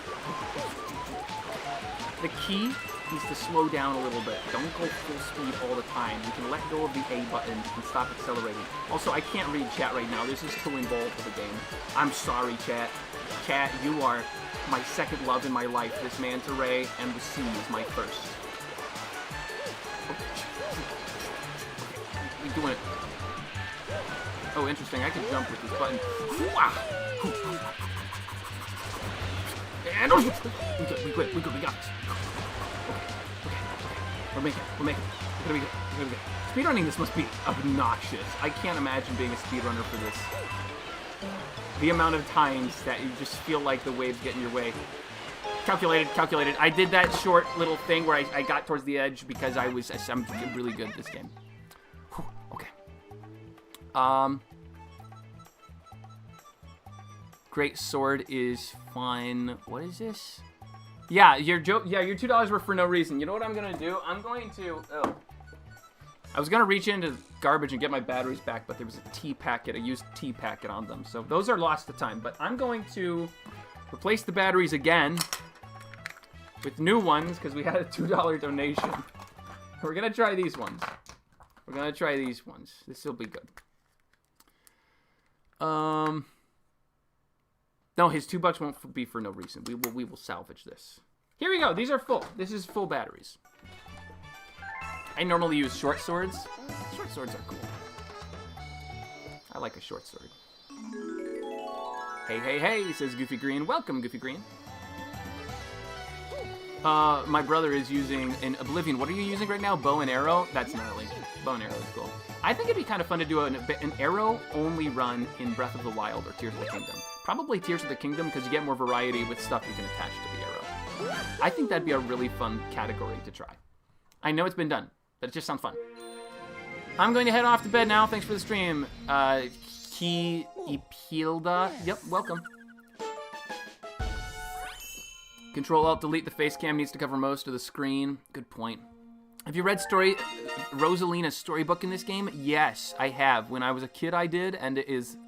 The key is to slow down a little bit. Don't go full speed all the time. You can let go of the A button and stop accelerating. Also, I can't read chat right now. This is too involved for the game. I'm sorry, chat. Chat, you are my second love in my life. This Manta Ray and the sea is my first. We're doing it. Oh, interesting. I can jump with this button. And we good. We got this. Okay. We're making it. We're gonna be good. Speedrunning this must be obnoxious. I can't imagine being a speedrunner for this. The amount of times that you just feel like the waves get in your way. Calculated. I did that short little thing where I got towards the edge because I'm really good at this game. Whew, okay. Great sword is fun. What is this? Yeah, your $2 were for no reason. You know what I'm gonna do? I'm going to. Oh. I was gonna reach into garbage and get my batteries back, but there was a used tea packet on them, so those are lost to time. But I'm going to replace the batteries again with new ones because we had a $2 donation. We're gonna try these ones. This will be good. No, his $2 won't be for no reason. We will salvage this. Here we go. These are full. This is full batteries. I normally use short swords. Short swords are cool. I like a short sword. Hey, says Goofy Green. Welcome, Goofy Green. My brother is using an Oblivion. What are you using right now? Bow and arrow? That's gnarly. Bow and arrow is cool. I think it'd be kind of fun to do an arrow-only run in Breath of the Wild or Tears of the Kingdom. Probably Tears of the Kingdom because you get more variety with stuff you can attach to the arrow. I think that'd be a really fun category to try. I know it's been done, but it just sounds fun. I'm going to head off to bed now. Thanks for the stream. Ki Ipilda. Yep, welcome. Control-Alt-Delete, the face cam needs to cover most of the screen. Good point. Have you read Rosalina's storybook in this game? Yes, I have. When I was a kid, I did, and it is,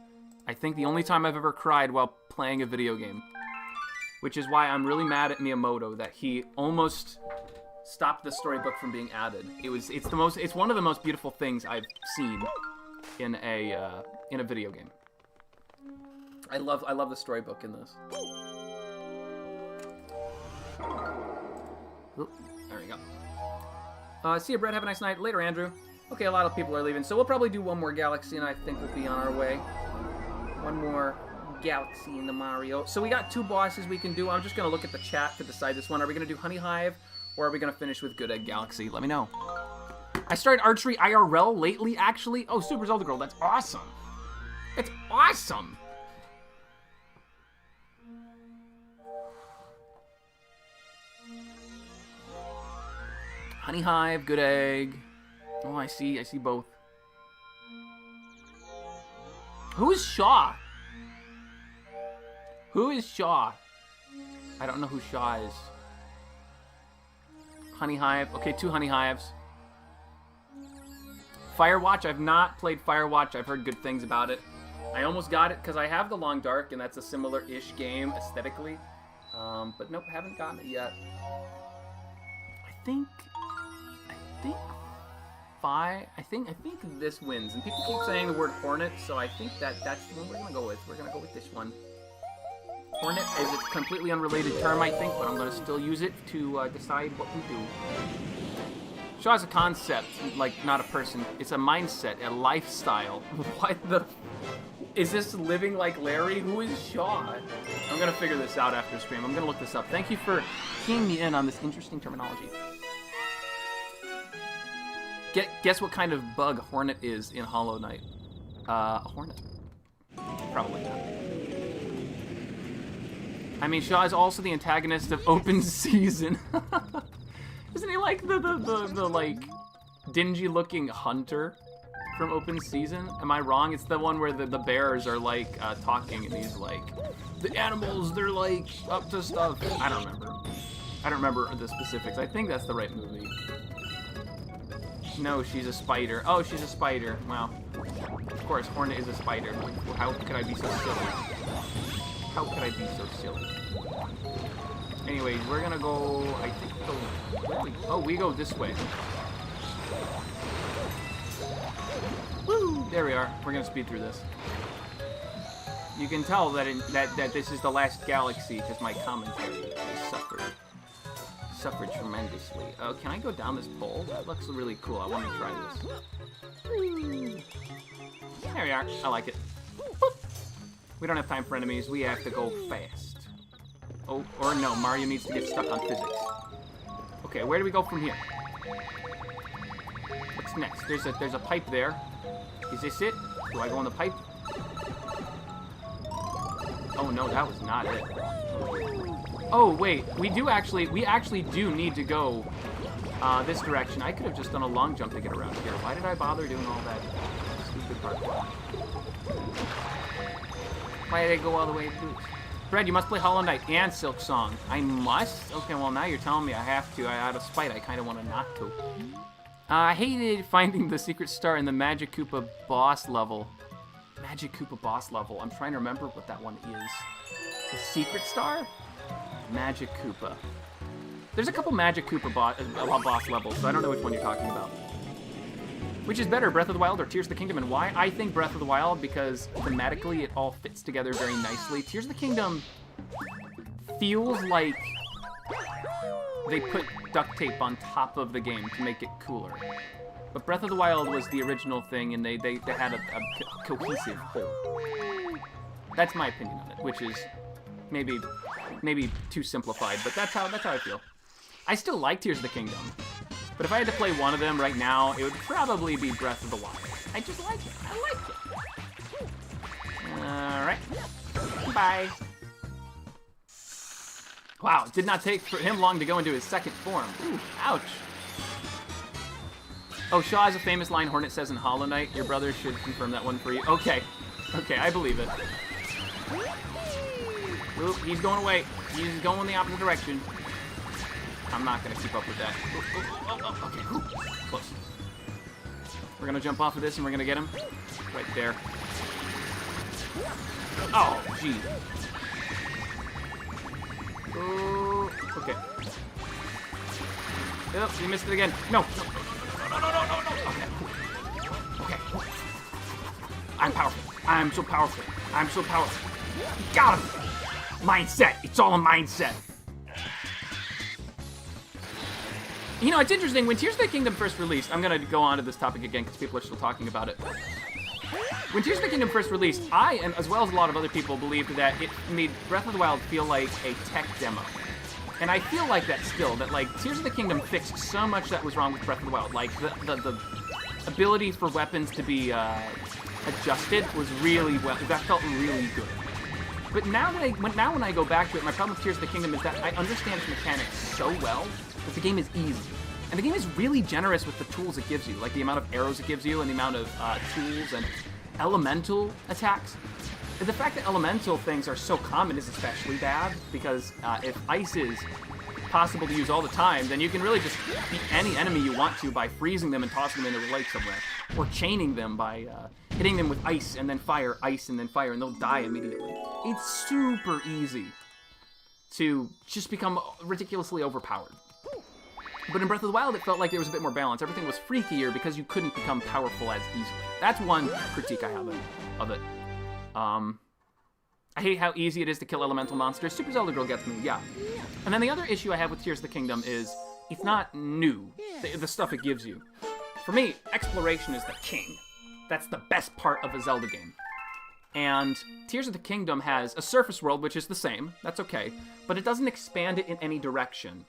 I think, the only time I've ever cried while playing a video game. Which is why I'm really mad at Miyamoto that he almost stopped the storybook from being added. It's one of the most beautiful things I've seen in a video game. I love the storybook in this. Oop, there we go. See you, Brett. Have a nice night. Later, Andrew. Okay, a lot of people are leaving, so we'll probably do one more Galaxy, and I think we'll be on our way. One more Galaxy in the Mario. So we got 2 bosses we can do. I'm just going to look at the chat to decide this one. Are we going to do Honey Hive, or are we going to finish with Good Egg Galaxy? Let me know. I started archery IRL lately, actually. Oh, Super Zelda Girl. That's awesome. That's awesome. Honey Hive, Good Egg. Oh, I see both. Who is Shaw? Who is Shaw? I don't know who Shaw is. Honey Hive. Okay, 2 Honey Hives. Firewatch. I've not played Firewatch. I've heard good things about it. I almost got it because I have The Long Dark, and that's a similar-ish game aesthetically. But nope, haven't gotten it yet. I think 5. I think this wins. And people keep saying the word hornet, so I think that's the one we're gonna go with. We're gonna go with this one. Hornet is a completely unrelated term, I think, but I'm gonna still use it to decide what we do. Shaw is a concept, like not a person. It's a mindset, a lifestyle. What the? Is this living like Larry? Who is Shaw? I'm gonna figure this out after stream. I'm gonna look this up. Thank you for keying me in on this interesting terminology. Guess what kind of bug Hornet is in Hollow Knight? A Hornet. Probably not. I mean, Shaw is also the antagonist of Open Season. Isn't he like the like dingy-looking hunter from Open Season? Am I wrong? It's the one where the bears are like talking, and he's like, the animals, they're like up to stuff. I don't remember. I don't remember the specifics. I think that's the right movie. No, she's a spider. Oh, she's a spider. Well, of course, Hornet is a spider. How could I be so silly? How could I be so silly? Anyways, we're gonna go, I think, we go this way. Woo! There we are. We're gonna speed through this. You can tell that that this is the last galaxy, because my commentary has suffered tremendously. Oh, can I go down this pole? That looks really cool. I want to try this. There we are. I like it. We don't have time for enemies. We have to go fast. Oh, or no. Mario needs to get stuck on physics. Okay, where do we go from here? What's next? There's a pipe there. Is this it? Do I go in the pipe? Oh no, that was not it. Oh wait, we actually do need to go this direction. I could have just done a long jump to get around here. Why did I bother doing all that stupid parkour? Why did I go all the way through? Brad, you must play Hollow Knight and Silk Song. I must? Okay, well now you're telling me I have to. Out of spite, I kind of want to not to. I hated finding the secret star in the Magic Koopa boss level. Magic Koopa boss level. I'm trying to remember what that one is. The secret star? Magic Koopa. There's a couple Magic Koopa boss levels, so I don't know which one you're talking about. Which is better, Breath of the Wild or Tears of the Kingdom, and why? I think Breath of the Wild because thematically it all fits together very nicely. Tears of the Kingdom feels like they put duct tape on top of the game to make it cooler. But Breath of the Wild was the original thing, and they had a cohesive whole. That's my opinion on it, which is maybe too simplified, but that's how I feel. I still like Tears of the Kingdom, but if I had to play one of them right now, it would probably be Breath of the Wild. I just like it. I like it. Alright. Bye. Wow, it did not take for him long to go into his second form. Ooh, ouch. Oh, Shaw has a famous line Hornet says in Hollow Knight. Your brother should confirm that one for you. Okay. Okay, I believe it. Oop, he's going away. He's going in the opposite direction. I'm not going to keep up with that. Okay, close. We're going to jump off of this and we're going to get him. Right there. Oh, gee. Oh, okay. Oh, we missed it again. No. No. Okay. I'm powerful. I'm so powerful. I'm so powerful. Got him. Mindset. It's all a mindset. You know, it's interesting. When Tears of the Kingdom first released, I'm going to go on to this topic again because people are still talking about it. When Tears of the Kingdom first released, I, and as well as a lot of other people, believed that it made Breath of the Wild feel like a tech demo. And I feel like that still, that like Tears of the Kingdom fixed so much that was wrong with Breath of the Wild. Like the ability for weapons to be adjusted was really well, that felt really good. But now when I go back to it, my problem with Tears of the Kingdom is that I understand its mechanics so well that the game is easy. And the game is really generous with the tools it gives you, like the amount of arrows it gives you and the amount of tools and elemental attacks. The fact that elemental things are so common is especially bad, because if ice is possible to use all the time, then you can really just beat any enemy you want to by freezing them and tossing them into a lake somewhere. Or chaining them by hitting them with ice and then fire, and they'll die immediately. It's super easy to just become ridiculously overpowered. But in Breath of the Wild, it felt like there was a bit more balance. Everything was freakier because you couldn't become powerful as easily. That's one critique I have of it. I hate how easy it is to kill elemental monsters. Super Zelda Girl gets me, yeah. And then the other issue I have with Tears of the Kingdom is it's not new, the stuff it gives you. For me, exploration is the king. That's the best part of a Zelda game. And Tears of the Kingdom has a surface world, which is the same. That's okay. But it doesn't expand it in any direction.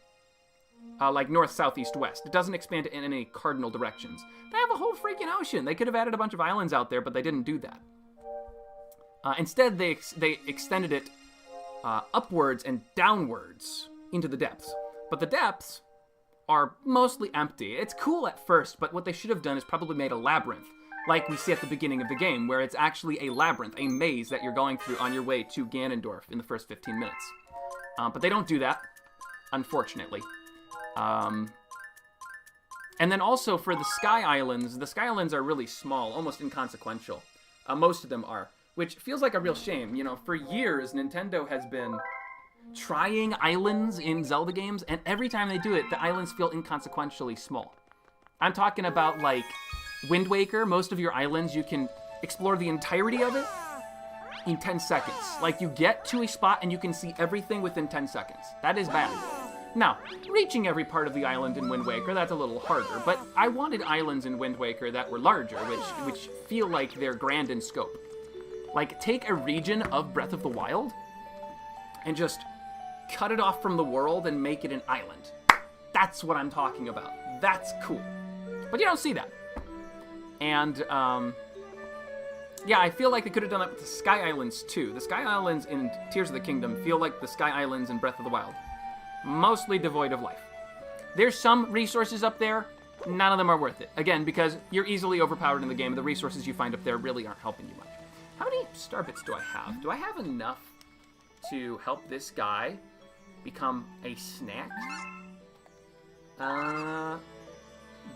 Like north, south, east, west. It doesn't expand it in any cardinal directions. They have a whole freaking ocean. They could have added a bunch of islands out there, but they didn't do that. Instead, they extended it upwards and downwards into the depths. But the depths are mostly empty. It's cool at first, but what they should have done is probably made a labyrinth, like we see at the beginning of the game, where it's actually a labyrinth, a maze that you're going through on your way to Ganondorf in the first 15 minutes. But they don't do that, unfortunately. And then also for the Sky Islands are really small, almost inconsequential. Most of them are, which feels like a real shame. You know, for years, Nintendo has been trying islands in Zelda games, and every time they do it, the islands feel inconsequentially small. I'm talking about, like, Wind Waker. Most of your islands, you can explore the entirety of it in 10 seconds. Like, you get to a spot and you can see everything within 10 seconds. That is bad. Now, reaching every part of the island in Wind Waker, that's a little harder, but I wanted islands in Wind Waker that were larger, which feel like they're grand in scope. Like, take a region of Breath of the Wild and just cut it off from the world and make it an island. That's what I'm talking about. That's cool. But you don't see that. And, yeah, I feel like they could have done that with the Sky Islands, too. The Sky Islands in Tears of the Kingdom feel like the Sky Islands in Breath of the Wild. Mostly devoid of life. There's some resources up there. None of them are worth it. Again, because you're easily overpowered in the game. The resources you find up there really aren't helping you much. How many star bits do I have? Do I have enough to help this guy become a snack?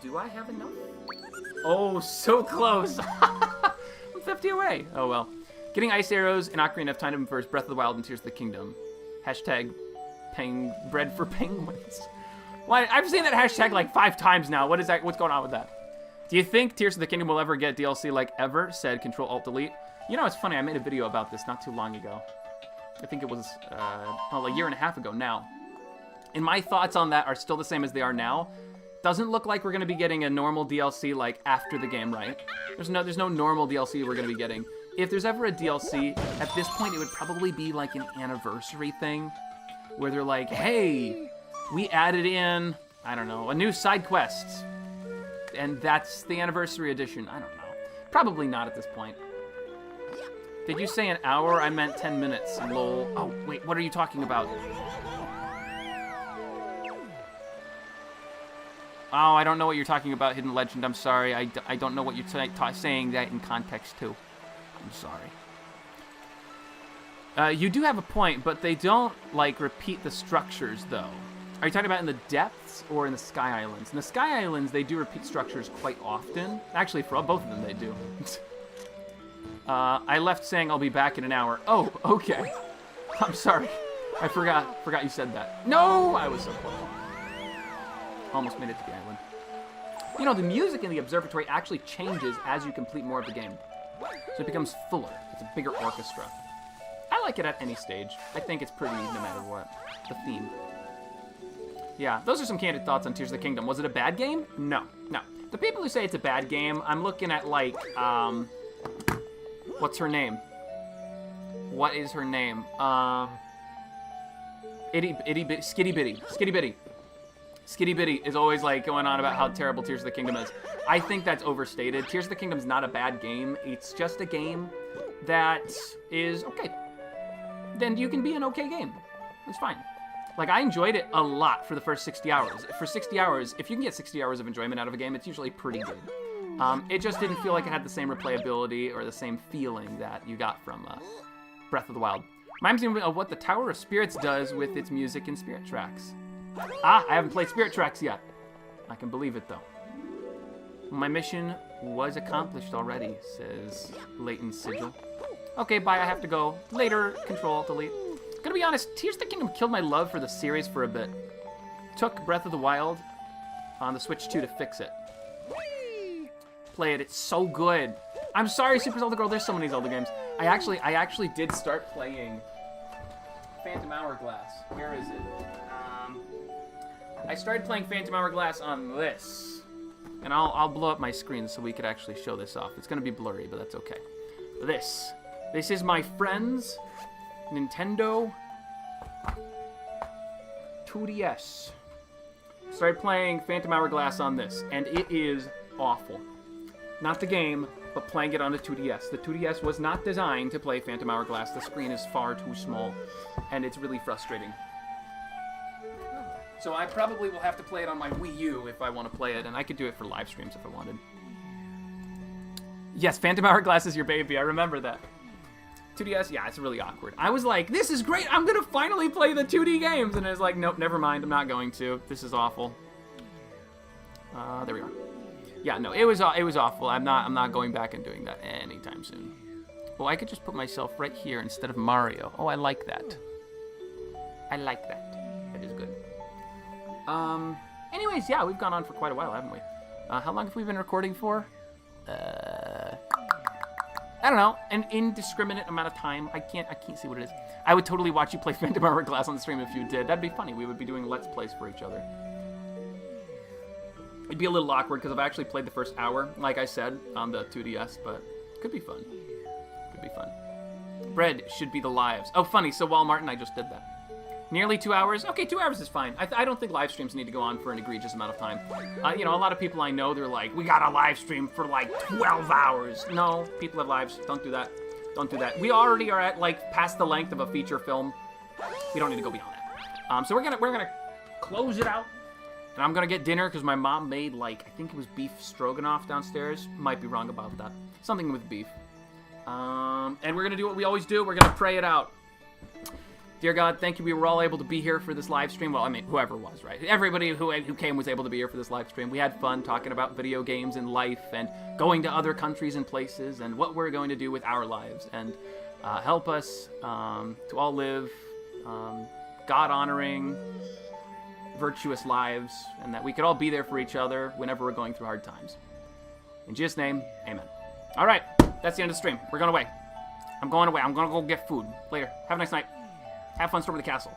Do I have enough? Oh, so close. I'm 50 away. Oh, well. Getting ice arrows in Ocarina of Time versus Breath of the Wild and Tears of the Kingdom. Hashtag bread for penguins. Why? I've seen that hashtag like 5 times now. What is that? What's going on with that? Do you think Tears of the Kingdom will ever get DLC like ever? Said Control-Alt-Delete. You know, it's funny. I made a video about this not too long ago. I think it was, well, a year and a half ago now. And my thoughts on that are still the same as they are now. Doesn't look like we're going to be getting a normal DLC like after the game, right? There's no normal DLC we're going to be getting. If there's ever a DLC, at this point it would probably be like an anniversary thing where they're like, hey, we added in, I don't know, a new side quest. And that's the anniversary edition. I don't know. Probably not at this point. Did you say an hour? I meant 10 minutes. Lol. Oh, wait, what are you talking about? Oh, I don't know what you're talking about, Hidden Legend. I'm sorry. I don't know what you're saying that in context to. I'm sorry. You do have a point, but they don't, like, repeat the structures, though. Are you talking about in the depths or in the Sky Islands? In the Sky Islands, they do repeat structures quite often. Actually, for both of them, they do. I left saying I'll be back in an hour. Oh, okay. I'm sorry. I forgot you said that. No! I was so close. Almost made it to the island. You know, the music in the observatory actually changes as you complete more of the game. So it becomes fuller. It's a bigger orchestra. I like it at any stage. I think it's pretty no matter what. The theme. Yeah, those are some candid thoughts on Tears of the Kingdom. Was it a bad game? No. No. The people who say it's a bad game, I'm looking at, like, what's her name? What is her name? Skitty Bitty. Skitty Bitty is always, like, going on about how terrible Tears of the Kingdom is. I think that's overstated. Tears of the Kingdom's not a bad game. It's just a game that is okay. Then you can be an okay game. It's fine. Like, I enjoyed it a lot for the first 60 hours. For 60 hours, if you can get 60 hours of enjoyment out of a game, it's usually pretty good. It just didn't feel like it had the same replayability or the same feeling that you got from Breath of the Wild. Reminds me of what the Tower of Spirits does with its music and spirit tracks. Ah, I haven't played Spirit Tracks yet. I can believe it, though. My mission was accomplished already, says Latent Sigil. Okay, bye, I have to go. Later, Control-Alt-Delete. Gonna be honest, Tears of the Kingdom killed my love for the series for a bit. Took Breath of the Wild on the Switch 2 to fix it. Play it. It's so good. I'm sorry, Super Zelda Girl. There's so many Zelda games. I actually did start playing Phantom Hourglass. Where is it? I started playing Phantom Hourglass on this. And I'll blow up my screen so we could actually show this off. It's going to be blurry, but that's okay. This is my friend's Nintendo 2DS. Started playing Phantom Hourglass on this, and it is awful. Not the game, but playing it on the 2DS. The 2DS was not designed to play Phantom Hourglass. The screen is far too small, and it's really frustrating. So I probably will have to play it on my Wii U if I want to play it, and I could do it for live streams if I wanted. Yes, Phantom Hourglass is your baby. I remember that. 2DS, yeah, it's really awkward. I was like, this is great. I'm going to finally play the 2D games. And it was like, nope, never mind. I'm not going to. This is awful. There we are. Yeah, no, it was awful. I'm not going back and doing that anytime soon. Oh, I could just put myself right here instead of Mario. Oh, I like that. I like that. That is good. Anyways, yeah, we've gone on for quite a while, haven't we? How long have we been recording for? I don't know, an indiscriminate amount of time. I can't see what it is. I would totally watch you play Phantom Hourglass on the stream if you did. That'd be funny. We would be doing Let's Plays for each other. It'd be a little awkward because I've actually played the first hour, like I said, on the 2DS, but could be fun. Could be fun. Bread should be the lives. Oh, funny. So Walmart and I just did that. Nearly 2 hours? Okay, 2 hours is fine. I don't think live streams need to go on for an egregious amount of time. You know, a lot of people I know, they're like, we got a live stream for like 12 hours. No, people have lives. Don't do that. Don't do that. We already are at like past the length of a feature film. We don't need to go beyond that. So we're gonna close it out. And I'm gonna get dinner because my mom made like, I think it was beef stroganoff downstairs. Might be wrong about that. Something with beef. And we're gonna do what we always do. We're gonna pray it out. Dear God, thank you. We were all able to be here for this live stream. Well, I mean, whoever was, right? Everybody who came was able to be here for this live stream. We had fun talking about video games and life and going to other countries and places and what we're going to do with our lives. And help us to all live God-honoring, virtuous lives, and that we could all be there for each other whenever we're going through hard times. In Jesus' name, amen. All right, that's the end of the stream. We're going away. I'm going away. I'm going to go get food. Later. Have a nice night. Have fun storming the castle.